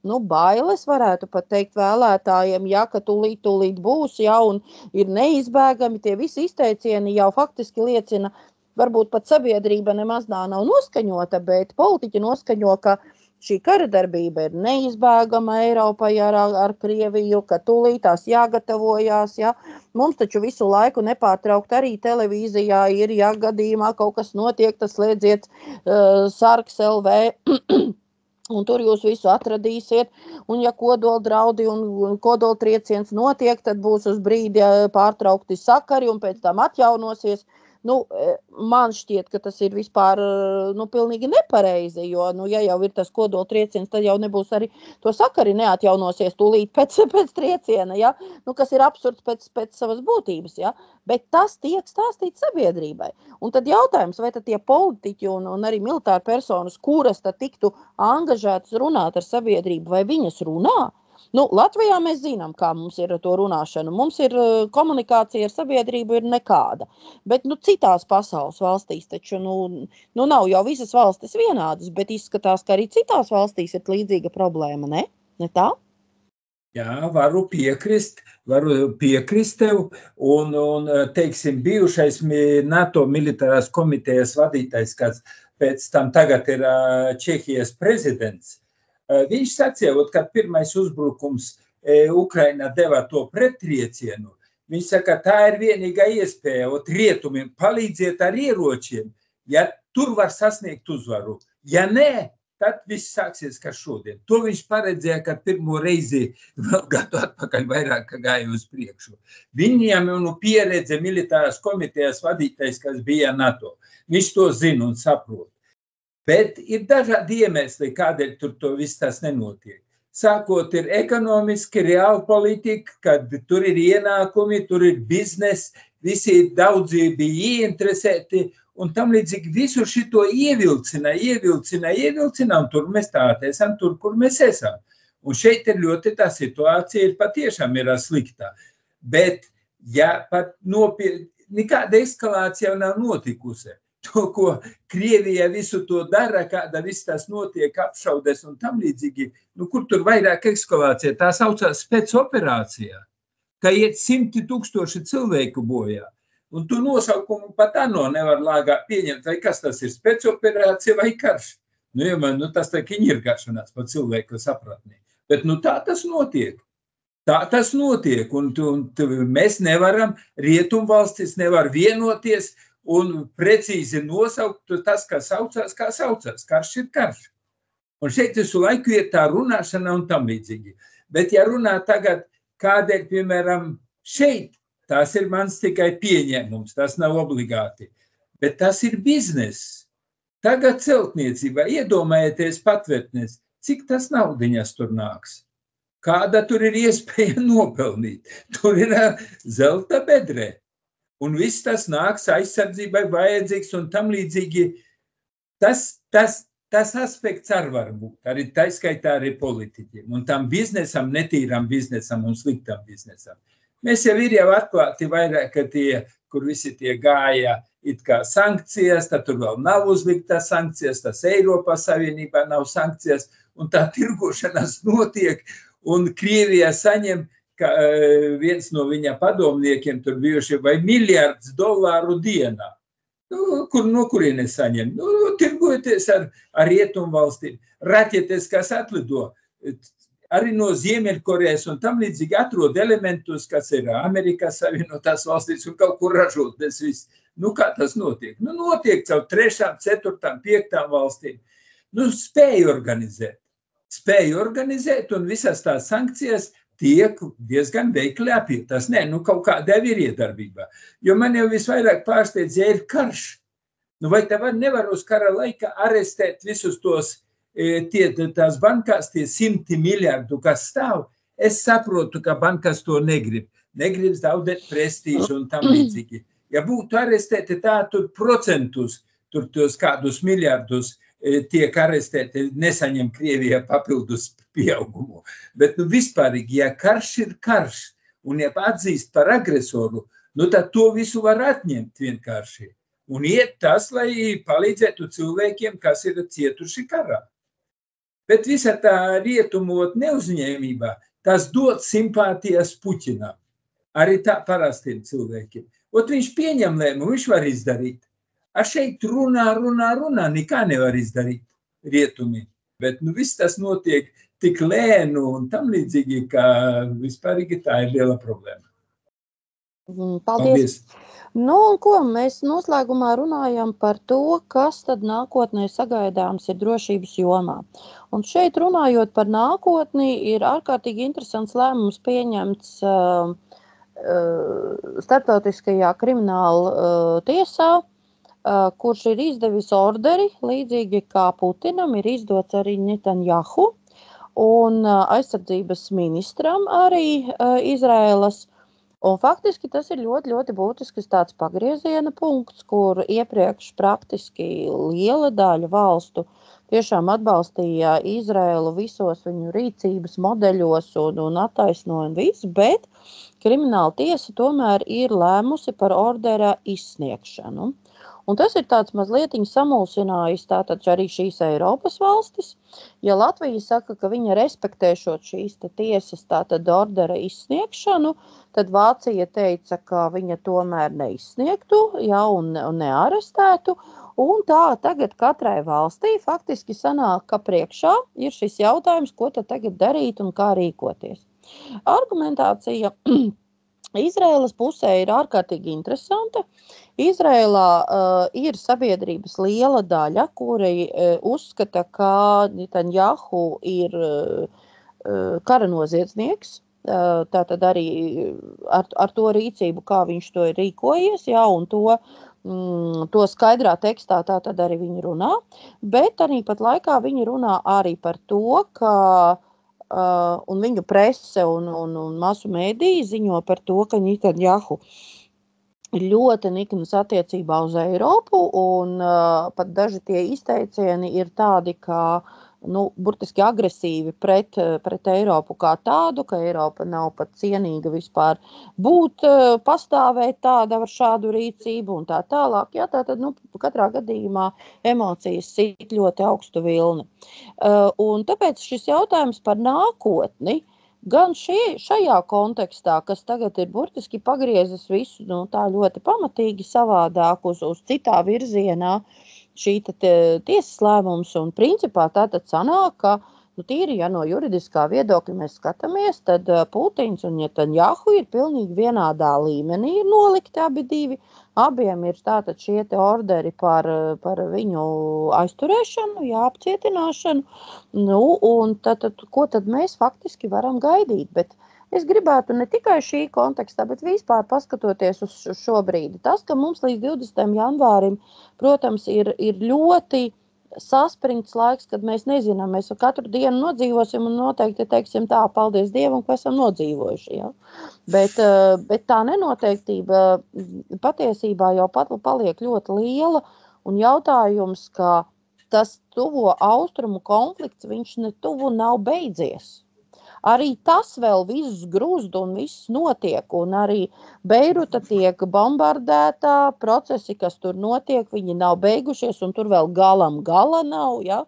bailes varētu pat teikt vēlētājiem, ja, ka tūlīt būs, ja, un ir neizbēgami, tie visi izteicieni jau faktiski liecina, varbūt pat sabiedrība nemaz nav noskaņota, bet politiķi noskaņo, ka šī kara darbība ir neizbēgama Eiropai ar Krieviju, ka tūlīt tās jāgatavojās, ja. Mums taču visu laiku nepārtraukt arī televīzijā ir, ja gadījumā kaut kas notiek, tas slēdziet Sargs LV, un tur jūs visu atradīsiet, un ja kodola draudi un kodola trieciens notiek, tad būs uz brīdi pārtraukti sakari, un pēc tam atjaunosies. Man šķiet, ka tas ir vispār pilnīgi nepareizi, jo, ja jau ir tas kodola trieciens, tad jau nebūs arī to sakari neatjaunosies tūlīt pēc trieciena, ja? Kas ir absurds pēc savas būtības, ja? Bet tas tiek stāstīts sabiedrībai. Un tad jautājums, vai tad tie politiķi un arī militāri personas, kuras tad tiktu angažētas runāt ar sabiedrību, vai viņas runā? Latvijā mēs zinām, kā mums ir to runāšanu. Mums ir komunikācija ar sabiedrību ir nekāda. Bet citās pasaules valstīs taču nav jau visas valstis vienādas, bet izskatās, ka arī citās valstīs ir līdzīga problēma, ne? Ne tā? Jā, varu piekrist tev, un teiksim, bijušais NATO militārās komitejas vadītājs, kas pēc tam tagad ir Čehijas prezidents, viņš sacīja, kad pirmais uzbrukums Ukrainā deva to prettriecienu, viņš saka, tā ir vienīgā iespēja, rietumiem palīdziet ar ieročiem, ja tur var sasniegt uzvaru. Ja nē, tad viss sāksies kā šodien. To viņš paredzēja, kad pirmo reizi vēl gadu atpakaļ vairāk gāja uz priekšu. Viņam pieredze militārās komitejas vadītājs, kas bija NATO. Viņš to zina un saprot. Bet ir dažādi iemesli, kādēļ tur viss tas nenotiek. Sākot ir ekonomiski, reāla politika, kad tur ir ienākumi, tur ir biznes, visi daudzi bija ieinteresēti, un tam līdzīgi visu šito ievilcina, un tur mēs tādi esam, tur, kur mēs esam. Un šeit ir ļoti tā situācija, ir patiešām ir sliktā. Bet, ja pat nekāda eskalācija jau nav notikusi, to, ko Krievija visu to dara, kāda viss tas notiek, apšaudes un tam līdzīgi, kur tur vairāk eskalācija, tā saucās spēcoperācijā, ka iet 100,000 cilvēku bojā. Un tu nosaukumu pat ANO nevar lāgā pieņemt, vai kas tas ir, spēcoperācija vai karš. Tas tā ķiņirgāšanās pa cilvēku sapratnī. Bet tā tas notiek. Tā tas notiek, un mēs nevaram, rietumvalstis nevar vienoties, un precīzi nosaukt tas, kā saucās. Karš ir karš. Un šeit visu laiku ir tā runāšana un tam līdzīgi. Bet ja runā tagad, kādēļ, piemēram, šeit, tas ir mans tikai pieņēmums, tas nav obligāti. Bet tas ir bizness. Tagad celtniecībā, iedomājieties patvērtnes, cik tas naudiņas tur nāks. Kāda tur ir iespēja nopelnīt. Tur ir zelta bedrē. Un viss tas nāks aizsardzībai vajadzīgs un tam līdzīgi. Tas aspekts arī var būt, arī taiskaitā arī politiķiem. Un tam biznesam, netīram biznesam un sliktam biznesam. Mēs jau ir atklāti vairāk, ka tie, kur visi tie gāja it kā sankcijas, tad tur vēl nav uzliktas sankcijas, tas Eiropas Savienībā nav sankcijas, un tā tirgošanās notiek, un Krievija saņem, ka viens no viņa padomniekiem tur bijuši vai $1 miljārdu dienā. No kurienes saņem? Tirgojoties ar rietumvalstīm. Raķetes, kas atlido, arī no Ziemeļkorejas un tam līdzīgi atrod elementus, kas ir Amerikas Savienotās valstīs un kaut kur ražot bez viss. Kā tas notiek? Notiek caur 3., 4., 5. valstīm. Spēja organizēt un visas tās sankcijas tiek diezgan veikli apietās. Nē, kaut kādā ir iedarbībā. Jo man jau visvairāk pārsteidz, ja ir karš. Vai tev nevar uz kara laika arestēt visus tos, tās bankās, tie 100 miljardu, kas stāv? Es saprotu, ka bankas to negrib. Negrib zaudēt prestīžu un tam līdzīgi. Ja būtu arestēti tā, tur procentus, tur tos kādus miljardus tiek arestēti, nesaņem Krievijā papildus pieaugumu. Bet vispārīgi, ja karš ir karš un ja atzīst par agresoru, tad to visu var atņemt vienkārši. Un iet tas, lai palīdzētu cilvēkiem, kas ir cietuši karā. Bet visa tā rietumot neuzņēmībā, tas dod simpātijas Puķinam. Arī tā parastiem cilvēkiem. Ot viņš pieņem lēmumu, viņš var izdarīt. Ar šeit runā, nekā nevar izdarīt rietumi. Bet viss tas notiek tik lēnu un tam līdzīgi, ka vispārīgi tā ir liela problēma. Paldies! Nu, un ko mēs noslēgumā runājam par to, kas tad nākotnē sagaidāms ir drošības jomā. Un šeit runājot par nākotni, ir ārkārtīgi interesants lēmums pieņemts starptautiskajā krimināla tiesā, kurš ir izdevis orderi, līdzīgi kā Putinam, ir izdots arī Netanjahu un aizsardzības ministram arī Izraēlas. Un faktiski tas ir ļoti, ļoti būtisks tāds pagrieziena punkts, kur iepriekš praktiski liela daļa valstu tiešām atbalstīja Izraēlu visos viņu rīcības modeļos un attaisnoja visu, bet krimināla tiesa tomēr ir lēmusi par ordera izsniegšanu. Un tas ir tāds mazliet samulsinājis tātad arī šīs Eiropas valstis. Ja Latvija saka, ka viņa respektēšot šīs tiesas tātad ordera izsniegšanu, tad Vācija teica, ka viņa tomēr neizsniegtu, un nearestētu. Un tā tagad katrai valstī faktiski sanāk, ka priekšā ir šis jautājums, ko tad tagad darīt un kā rīkoties. Argumentācija Izraēlas pusē ir ārkārtīgi interesanta. Izraēlā ir sabiedrības liela daļa, kuri uzskata, ka Netanjahu ir kara noziedznieks. Tātad arī ar to rīcību, kā viņš to ir rīkojies, un to skaidrā tekstā tātad arī viņi runā. Bet arī pat laikā viņi runā arī par to, ka un viņu prese un masu mēdīji ziņo par to, ka Netanjahu ir ļoti niknas attiecībā uz Eiropu, un pat daži tie izteicieni ir tādi, ka burtiski agresīvi pret Eiropu kā tādu, ka Eiropa nav pat cienīga vispār pastāvēt tāda ar šādu rīcību un tā tālāk. Jā, tātad, katrā gadījumā emocijas sit ļoti augstu vilni. Un tāpēc šis jautājums par nākotni, gan šajā kontekstā, kas tagad ir burtiski pagriezis visu tā ļoti pamatīgi savādāk uz citā virzienā, šī tiesas lēmums un principā tātad sanāk, ka tīri, ja no juridiskā viedokļa mēs skatāmies, tad Putins un Netanjahu ir pilnīgi vienādā līmenī, ir nolikti abi divi. Abiem ir tātad šie orderi par viņu aizturēšanu, apcietināšanu. Un tātad, ko tad mēs faktiski varam gaidīt? Bet es gribētu ne tikai šī kontekstā, bet vispār paskatoties uz šo brīdi. Tas, ka mums līdz 20. janvārim, protams, ir ļoti saspringts laiks, kad mēs nezinām, mēs katru dienu nodzīvosim un noteikti teiksim tā, paldies Dievam, ka esam nodzīvojuši. Ja? Bet tā nenoteiktība patiesībā jau paliek ļoti liela un jautājums, ka tas tuvo austrumu konflikts, viņš ne tuvu nav beidzies. Arī tas vēl viss grūzd un viss notiek, un arī Beiruta tiek bombardētā, procesi, kas tur notiek, viņi nav beigušies, un tur vēl gala nav, ja?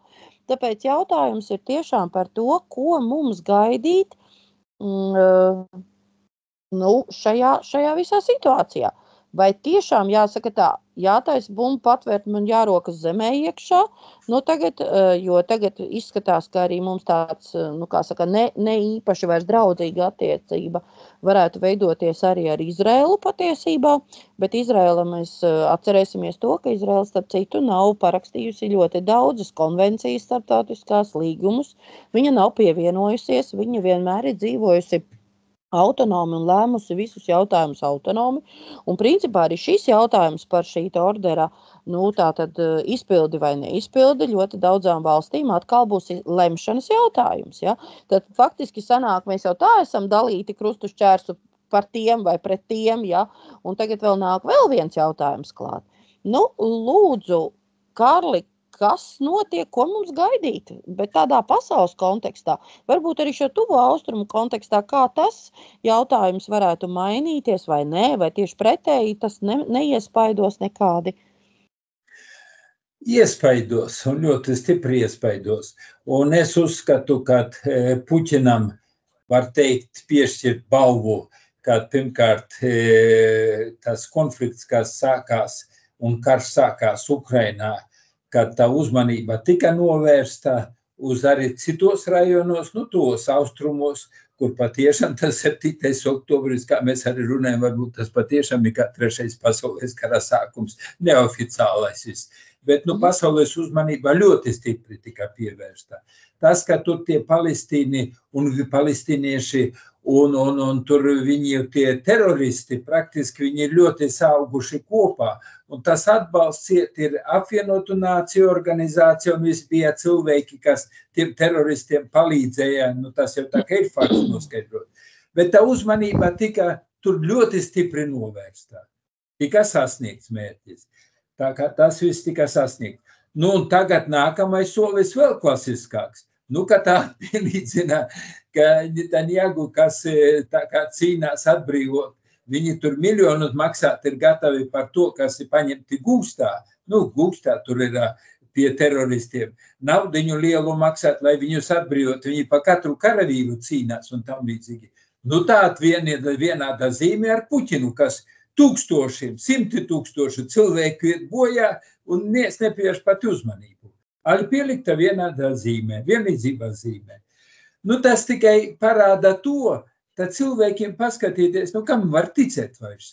Tāpēc jautājums ir tiešām par to, ko mums gaidīt šajā visā situācijā. Vai tiešām jāsaka tā, jātaisa bumbu patvērtme un jārokas zemē iekšā, tagad, jo tagad izskatās, ka arī mums tāds, ne īpaši vairs draudzīga attiecība varētu veidoties arī ar Izraēlu patiesībā, bet Izraēla mēs atcerēsimies to, ka Izraēla starp citu nav parakstījusi ļoti daudzas konvencijas starptautiskās līgumus, viņa nav pievienojusies, viņa vienmēr ir dzīvojusi autonomi un lēmusi visus jautājumus autonomi. Un principā arī šis jautājums par šī ordera, tātad izpildi vai neizpildi ļoti daudzām valstīm atkal būs lemšanas jautājums. Ja? Tad faktiski sanāk, mēs jau tā esam dalīti krustu šķērsu par tiem vai pret tiem, ja? Un tagad vēl nāk vēl viens jautājums klāt. Lūdzu, Kārli, kas notiek, ko mums gaidīt, bet tādā pasaules kontekstā, varbūt arī šo tuvo austrumu kontekstā, kā tas jautājums varētu mainīties vai nē, vai tieši pretēji tas neiespaidos nekādi? iespaidos un ļoti stipri iespaidos. Un es uzskatu, ka Puķinam var teikt piešķirt balvu, ka pirmkārt tas konflikts, kas sākās un karš sākās Ukrainā, kad tā uzmanība tika novērsta uz arī citos rajonos, tos austrumos, kur patiešām tas 7. oktobris, kā mēs arī runājam, varbūt tas patiešām ir kā 3. pasaules kara sākums, neoficiālais viss. Bet pasaules uzmanība ļoti stipri tika pievērsta. Tas, ka tur tie palestīni un palestīnieši un tur viņi tie teroristi, praktiski viņi ir ļoti sauguši kopā. Un tas atbalsts ir apvienotu nāciju organizācija un viss bija cilvēki, kas tiem teroristiem palīdzēja. Tas jau tā kā ir fakts noskaidrot. Bet tā uzmanība tika tur ļoti stipri novērsta. Tika sasniegts mērķis. Tā kā tas viss tika sasniegts. Un tagad nākamais solis vēl klasiskāks. Ka tā pielīdzina, ka Netanjahu, kas tā kā cīnās atbrīvot, viņi tur miljonus maksāt ir gatavi par to, kas ir paņemti gūstā. Gūstā tur ir pie teroristiem. Naudiņu lielu maksāt, lai viņus atbrīvot. Viņi pa katru karavīru cīnās un tam līdzīgi. Tāda vienāda zīme ar Puķinu, kas tūkstošiem, 100 000 cilvēku iet bojā un nepievērš pat uzmanību. Arī pielikta vienādā zīmē, vienlīdzībā zīmē. Tas tikai parāda to, tad cilvēkiem paskatīties, kam var ticēt vairs.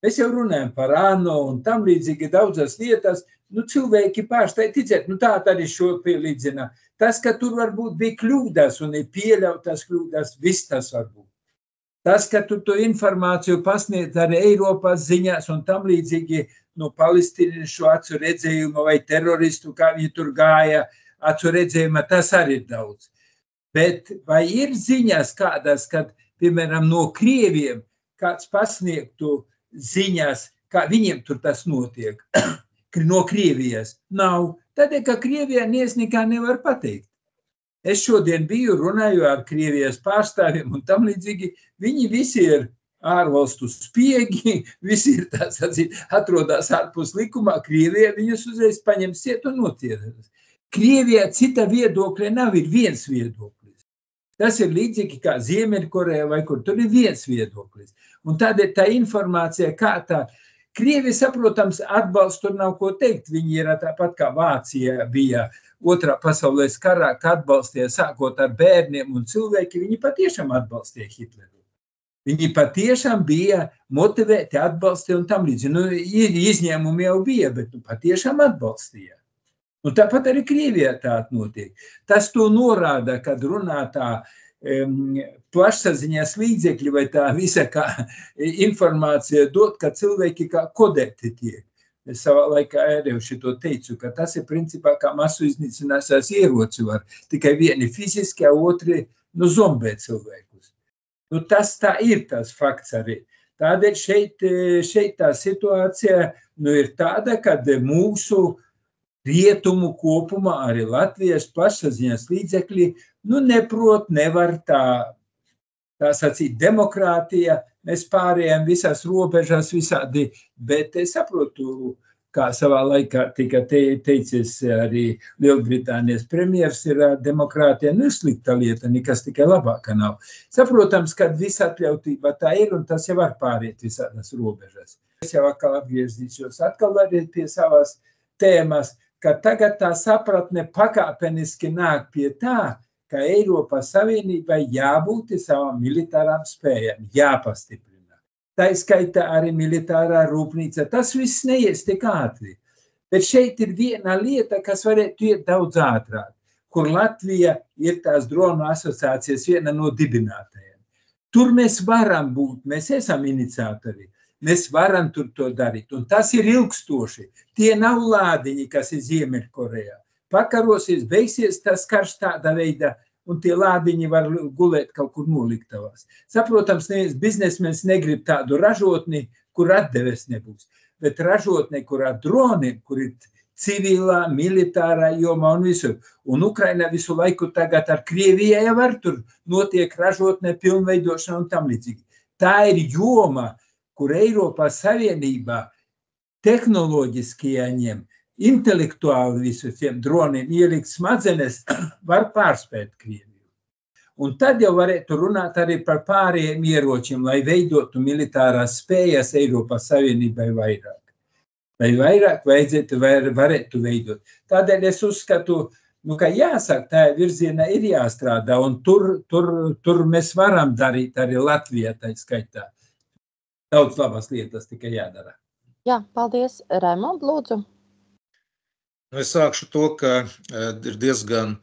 Mēs jau runājam par ANO un tam līdzīgi daudzas lietas, cilvēki pārstāj ticēt, tā arī šo pielīdzina. Tas, ka tur varbūt bija kļūdas un ir pieļautas kļūdas, viss tas var būt. Tas, ka tu to informāciju pasniedz arī Eiropas ziņās un tam līdzīgi palestīniešu acu redzējuma vai teroristu, kā viņi tur gāja, acu redzējuma, tas arī ir daudz. Bet vai ir ziņas kādas, kad, piemēram, no Krieviem kāds pasniegtu ziņas, kā viņiem tur tas notiek? No Krievijas nav. Tādēļ, ka Krievijā nekā nevar pateikt. Es šodien biju, runāju ar Krievijas pārstāvjiem un tam līdzīgi, viņi visi ir ārvalstu spiegi, visi ir atrodas ārpus likumā, Krievijā viņus uzreiz paņem ciet un notiedās. Krievijā cita viedokļa nav, ir viens viedoklis. Tas ir līdzīgi kā Ziemeļkorejā vai kur, tur ir viens viedoklis. Un tādēļ tā informācija, kā tā, Krievi, saprotams, atbalsts tur nav ko teikt. Viņi ir tāpat kā Vācija bija Otrā pasaules karā, ka atbalstīja sākot ar bērniem un cilvēki, viņi patiešām atbalstīja Hitleru. Viņi patiešām bija motivēti atbalstīja un tam līdzīgi. Izņēmumi jau bija, bet patiešām atbalstīja. Un tāpat arī Krievijā tā notiek. Tas to norāda, kad runā tā plašsaziņas līdzekļi vai tā visa kā informācija dot, ka cilvēki kā kodēti tiek. Es savā laikā arī šito teicu, ka tas ir principā kā masu iznīcināšanas ieroci var. Tikai vieni fiziski, otri zombē cilvēkus. Tas tā ir tas fakts arī. Tādēļ šeit tā situācija ir tāda, kad mūsu rietumu kopumā arī Latvijas plašsaziņas līdzekļi neprot, nevar tā sacīt demokrātija, mēs pārējām visās robežās visādi, bet es saprotu, kā savā laikā tika teicis arī Lielbritānijas premjers, ir demokrātija slikta lieta, nekas tikai labāka nav. Saprotams, ka visatļautība tā ir un tas jau var pāriet visādas robežas. Es jau atkal atgriezīšos arī pie savas tēmas, ka tagad tā sapratne pakāpeniski nāk pie tā, ka Eiropas Savienībai jābūt savām militārām spējām, jāpastiprina. Tā skaitā arī militārā rūpnīca. Tas viss neies tik ātri. Bet šeit ir viena lieta, kas varētu iet daudz ātrāk, kur Latvija ir tās dronu asociācijas viena no dibinātajiem. Tur mēs varam būt, mēs esam iniciatori, mēs varam tur to darīt. Un tas ir ilgstoši. Tie nav lādiņi, kas ir Ziemeļkorejā. Pakarosies, beigsies tas karš tāda veida, un tie lādiņi var gulēt kaut kur noliktavās. Saprotams, neviens biznesmenis negrib tādu ražotni, kur atdeves nebūs, bet ražotni, kur ar droniem, kur ir civilā, militārā jomā un visur. Un Ukraina visu laiku tagad ar Krievijai jau var tur notiek ražotne pilnveidošana un tam līdzīgi. Tā ir joma, kur Eiropas Savienībā tehnoloģiski jāņem, intelektuāli visu tiem droniem ielikt smadzenes, var pārspēt Krieviju. Un tad jau varētu runāt arī par pārējiem ieročiem, lai veidotu militārās spējas Eiropas Savienībai vairāk. Vai vairāk varētu veidot. Tādēļ es uzskatu, ka jāsaka, tā virzienā ir jāstrādā, un tur mēs varam darīt arī Latvijā, tā skaitā. Daudz labas lietas tikai jādara. Jā, paldies. Raimond, lūdzu. Es sākšu to, ka ir diezgan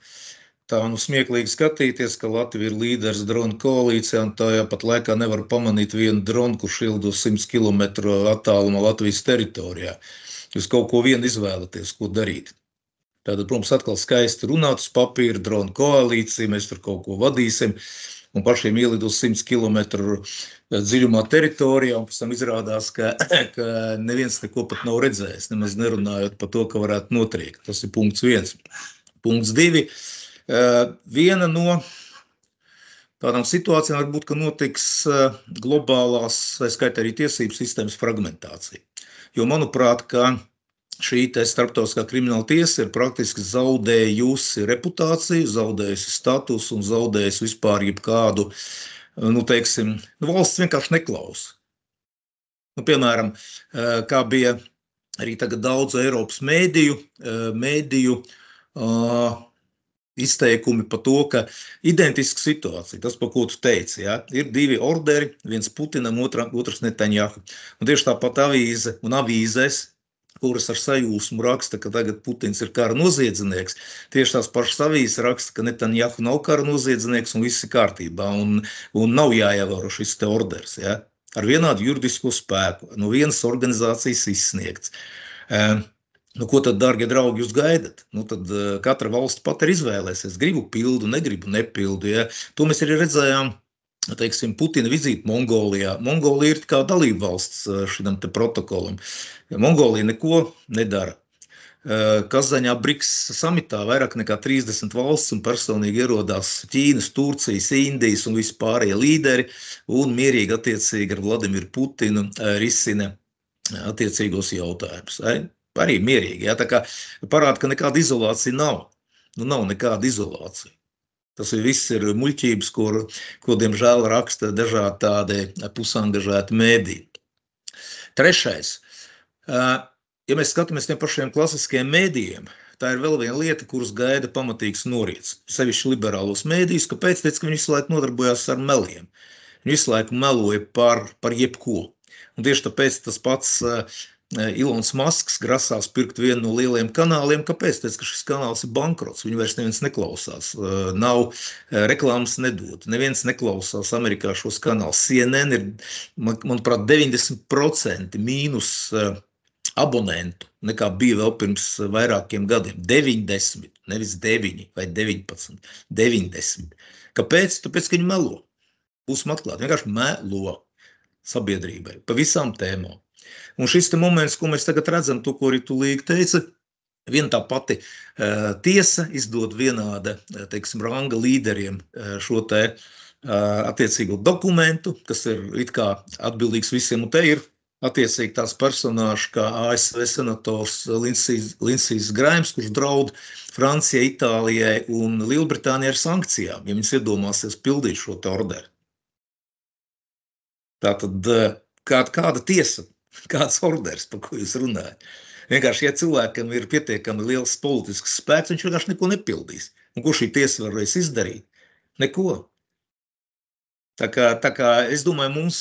tā smieklīgi skatīties, ka Latvija ir līderis dronu koalīcijā, un tajā pat laikā nevar pamanīt vienu dronu, kurš ildo 100 km attālumā Latvijas teritorijā. Jūs kaut ko vienu izvēlaties, ko darīt. Tātad, protams, atkal skaisti runāt uz papīra, dronu koalīcija, mēs tur kaut ko vadīsim, un pašiem ielidos 100 km dziļumā teritorijā, un pēc tam izrādās, ka neviens neko pat nav redzējis, nemaz nerunājot par to, ka varētu notriekt. Tas ir punkts 1. Punkts 2. Viena no tādām situācijām varbūt, ka notiks globālās, vai skaitā arī tiesību sistēmas fragmentācija. Jo, manuprāt, ka šī starptautiskā krimināla tiesa ir praktiski zaudējusi reputāciju, zaudējusi status un zaudējusi vispār jebkādu, valsts vienkārši neklausa. Piemēram, kā bija arī tagad daudz Eiropas mēdīju izteikumi par to, ka identiska situācija, tas, par ko tu teici, ja, ir divi orderi, viens Putinam, otrs Netanjahu. Un tieši tāpat avīze un avīzēs, kuras ar sajūsmu raksta, ka tagad Putins ir kara noziedznieks, tieši tās pašas avīzes raksta, ka Netanjahu nav kara noziedznieks un viss ir kārtībā, un nav jāievēro šis te orders, ja, ar vienādu juridisko spēku, no vienas organizācijas izsniegts. Ko tad, dārgie draugi, jūs gaidat? Tad katra valsts pat ir izvēlēsies, gribu pildu, negribu nepildu. Ja? To mēs arī redzējām, teiksim, Putina vizīti Mongolijā. Mongolija ir kā dalība valsts šitam te protokolam. Mongolija neko nedara. Kazaņā BRICS samitā vairāk nekā 30 valsts un personīgi ierodās Ķīnas, Turcijas, Indijas un vispārējie līderi un mierīgi attiecīgi ar Vladimiru Putinu risina attiecīgos jautājumus. Arī mierīgi, ja, tā kā parāda, ka nekāda izolācija nav. Nav nekāda izolācija. Tas viss ir muļķības, ko diemžēl raksta dažādi tādi pusangažēti mēdī. Trešais. Ja mēs skatāmies tiem pašiem klasiskajiem mēdījiem, tā ir vēl viena lieta, kuras gaida pamatīgs norīts. Sevišķi liberālos mēdījus, kāpēc? Tāpēc, ka viņi visu laiku nodarbojās ar meliem. Viņi visu laiku meloja par jebko. Un tieši tāpēc tas pats Ilons Masks grasās pirkt vienu no lieliem kanāliem. Kāpēc? Tāpēc, ka šis kanāls ir bankrots. Viņu vairs neviens neklausās. Nav reklāmas nedod. Neviens neklausās Amerikā šos kanālus. CNN ir, manuprāt, 90% mīnus abonentu nekā bija vēl pirms vairākiem gadiem. 90, nevis 9 vai 19. 90. Kāpēc? Tāpēc, ka viņi melo. Būsim atklāti. Vienkārši melo sabiedrībai pa visām tēmām. Un šis te moments, ko mēs tagad redzam, to, ko arī tu Līga teica, viena tā pati tiesa izdod vienāda, teiksim, ranga līderiem šo te attiecīgo dokumentu, kas ir it kā atbildīgs visiem, un te ir attiecīgi tās personāžas kā ASV senators Lindsijs Graims, kurš draud Francijai, Itālijai un Lielbritānijai ar sankcijām, ja viņas iedomāsies pildīt šo te orderi. Tātad kāda tiesa? Kāds orders, par ko jūs runājat? Vienkārši, ja cilvēkam ir pietiekami liels politisks spēks, viņš vienkārši neko nepildīs. Un ko šī tiesa varēs izdarīt? Neko. Tā kā es domāju, mums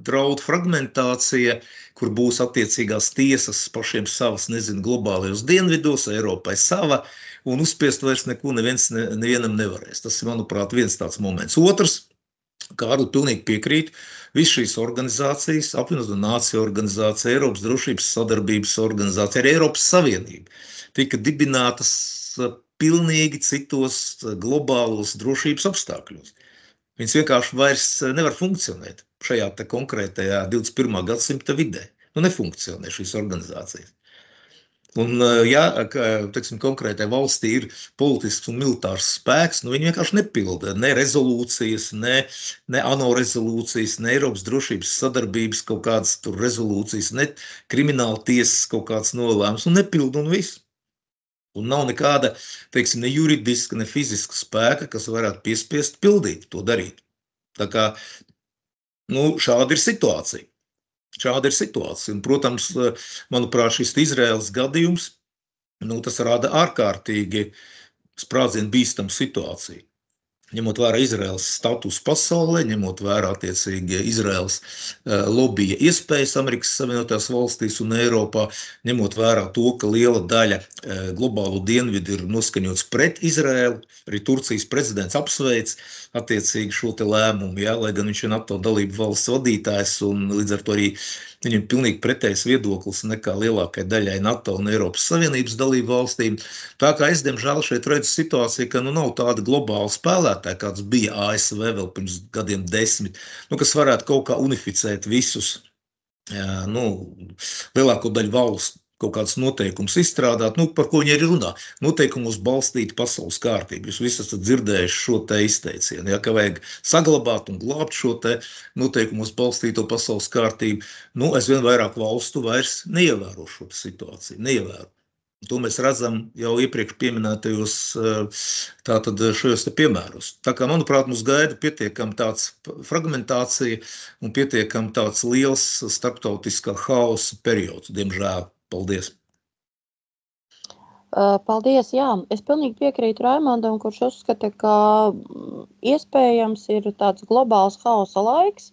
draud fragmentācija, kur būs attiecīgās tiesas pašiem savas, globālajos dienvidos, Eiropai sava, un uzspiest vairs neko nevienam nevarēs. Tas ir, manuprāt, viens tāds moments. Otrs, Kārli, pilnīgi piekrīt, viss šīs organizācijas, apvienoto nāciju organizācija, Eiropas drošības sadarbības organizācija, arī Eiropas Savienība, tika dibinātas pilnīgi citos globālos drošības apstākļos. Viņas vienkārši vairs nevar funkcionēt šajā te konkrētajā 21. gadsimta vidē. Nefunkcionē šīs organizācijas. Un, ja, teiksim, konkrētai valstī ir politisks un militārs spēks, nu viņi vienkārši nepilda ne rezolūcijas, ne ANO rezolūcijas, ne Eiropas drošības sadarbības kaut kādas tur rezolūcijas, ne krimināla tiesas kaut kāds nolēmums, un nepilda un viss. Un nav nekāda, teiksim, ne juridiska, ne fiziska spēka, kas varētu piespiest pildīt to darīt. Tā kā, nu, šāda ir situācija. Šāda ir situācija. Un, protams, manuprāt, šis Izraēlas gadījums, nu, tas rada ārkārtīgi sprādzienu bīstamu situāciju. Ņemot vērā Izraēlas status pasaulē, ņemot vērā attiecīgi Izraēlas lobija iespējas Amerikas Savienotās valstīs un Eiropā, ņemot vērā to, ka liela daļa globālo dienvidu ir noskaņots pret Izraēlu, arī Turcijas prezidents apsveic attiecīgi šo te lēmumu, ja, lai gan viņš ir NATO dalību valsts vadītājs un līdz ar to arī viņam pilnīgi pretējs viedoklis nekā lielākai daļai NATO un Eiropas Savienības dalību valstīm. Tā kā es, diemžēl, šeit redzu situāciju, ka nu nav tāda globāla spēlētāja, kāds bija ASV vēl pirms gadiem 10, nu, kas varētu kaut kā unificēt visus, nu, lielāko daļu valstu kaut kāds noteikums izstrādāt, nu, par ko viņi arī runā. Noteikumus balstīt pasaules kārtību. Jūs visi esat dzirdējuši šo te izteicienu, ja, ka vajag saglabāt un glābt šo te noteikumus balstīto pasaules kārtību. Nu, aizvien vairāk valstu vairs neievēro šo situāciju, neievēro. To mēs redzam jau iepriekš pieminētajos tātad šajos te piemēros. Tā kā, manuprāt, mums gaida pietiekam tāds fragmentācija un pietiekam tāds liels starptautiskā haosa periods, diemžēl. Paldies! Paldies, jā. Es pilnīgi piekrītu Raimondam, kurš uzskata, ka iespējams ir tāds globāls haosa laiks.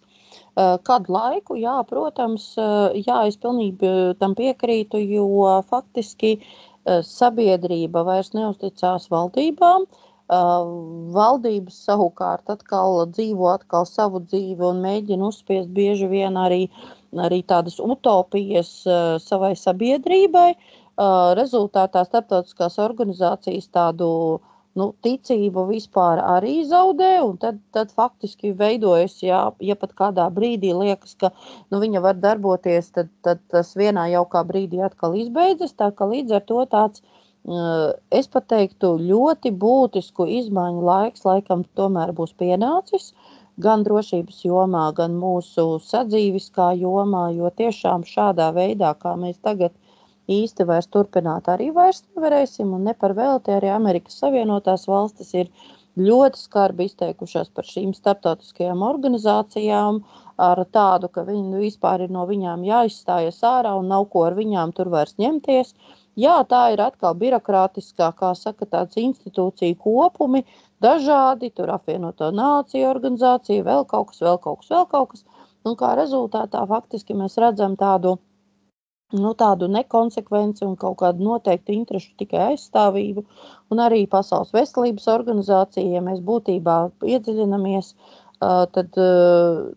Kādu laiku, jā, protams, jā, es pilnīgi tam piekrītu, jo faktiski sabiedrība vairs neuzticās valdībām. Valdības savukārt atkal dzīvo savu dzīvi un mēģina uzspiest bieži vien arī tādas utopijas savai sabiedrībai. Rezultātā starptautiskās organizācijas tādu ticību vispār arī zaudē, un tad faktiski veidojas, ja pat kādā brīdī liekas, ka viņa var darboties, tad tas vienā jaukā brīdī atkal izbeidzas, tā ka līdz ar to tāds, es pat teiktu, ļoti būtisku izmaiņu laiks laikam tomēr būs pienācis, gan drošības jomā, gan mūsu sadzīviskā jomā, jo tiešām šādā veidā, kā mēs tagad īsti vairs turpināt arī vairs nevarēsim, un ne par velti arī Amerikas Savienotās valstis ir ļoti skarbi izteikušās par šīm starptautiskajām organizācijām ar tādu, ka viņi vispār ir no viņām jāizstājas ārā un nav ko ar viņām tur vairs ņemties. Jā, tā ir atkal birokrātiskā, kā saka, tāds institūcija kopumi, dažādi, tur apvienoto nāciju organizācija, vēl kaut kas. Un kā rezultātā faktiski mēs redzam tādu nekonsekvenci un kaut kādu noteiktu interešu tikai aizstāvību. Un arī Pasaules veselības organizācija, ja mēs būtībā iedziļinamies, tad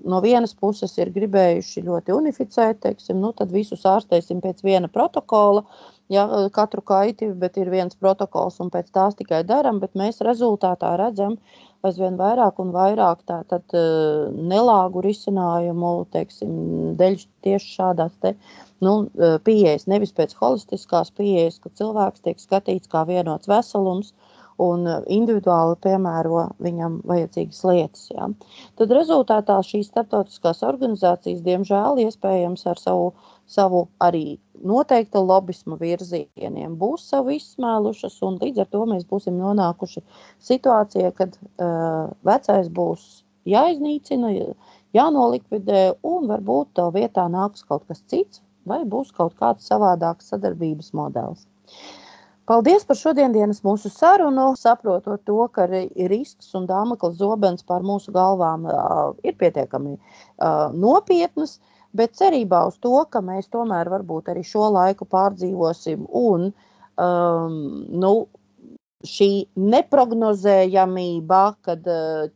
no vienas puses ir gribējuši ļoti unificēt, teiksim, tad visus ārstēsim pēc viena protokola, ja, katru kaiti, bet ir viens protokols un pēc tās tikai daram, bet mēs rezultātā redzam aizvien vairāk un vairāk tātad nelāgu risinājumu, teiksim, dēļ tieši šādās pieejas, nevis pēc holistiskās pieejas, ka cilvēks tiek skatīts kā vienots veselums un individuāli piemēro viņam vajadzīgas lietas. Ja. Tad rezultātā šīs starptautiskās organizācijas, diemžēl, iespējams ar savu arī noteikta lobisma virzieniem būs savu izsmēlušas, un līdz ar to mēs būsim nonākuši situācijā, kad vecais būs jāiznīcina, jānolikvidē, un varbūt to vietā nāks kaut kas cits, vai būs kaut kāds savādāks sadarbības modelis. Paldies par šodienas mūsu sarunu, saprotot to, ka risks un Damokles zobens pār mūsu galvām ir pietiekami nopietnas, bet cerībā uz to, ka mēs tomēr varbūt arī šo laiku pārdzīvosim un šī neprognozējamība, kad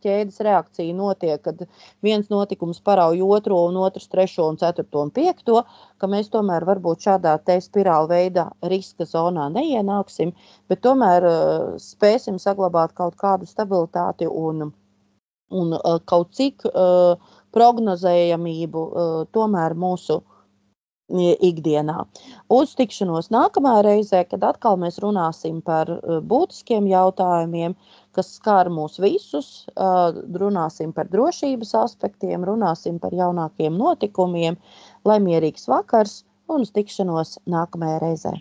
ķēdes reakcija notiek, kad viens notikums parauj otro un otrs trešo un ceturto un piekto, ka mēs tomēr varbūt šādā te spirāla veida riska zonā neienāksim, bet tomēr spēsim saglabāt kaut kādu stabilitāti un kaut cik prognozējamību tomēr mūsu ikdienā. Uz tikšanos nākamā reizē, kad atkal mēs runāsim par būtiskiem jautājumiem, kas skar mūs visus, runāsim par drošības aspektiem, runāsim par jaunākiem notikumiem. Lai mierīgs vakars un uz tikšanos nākamajā reizē.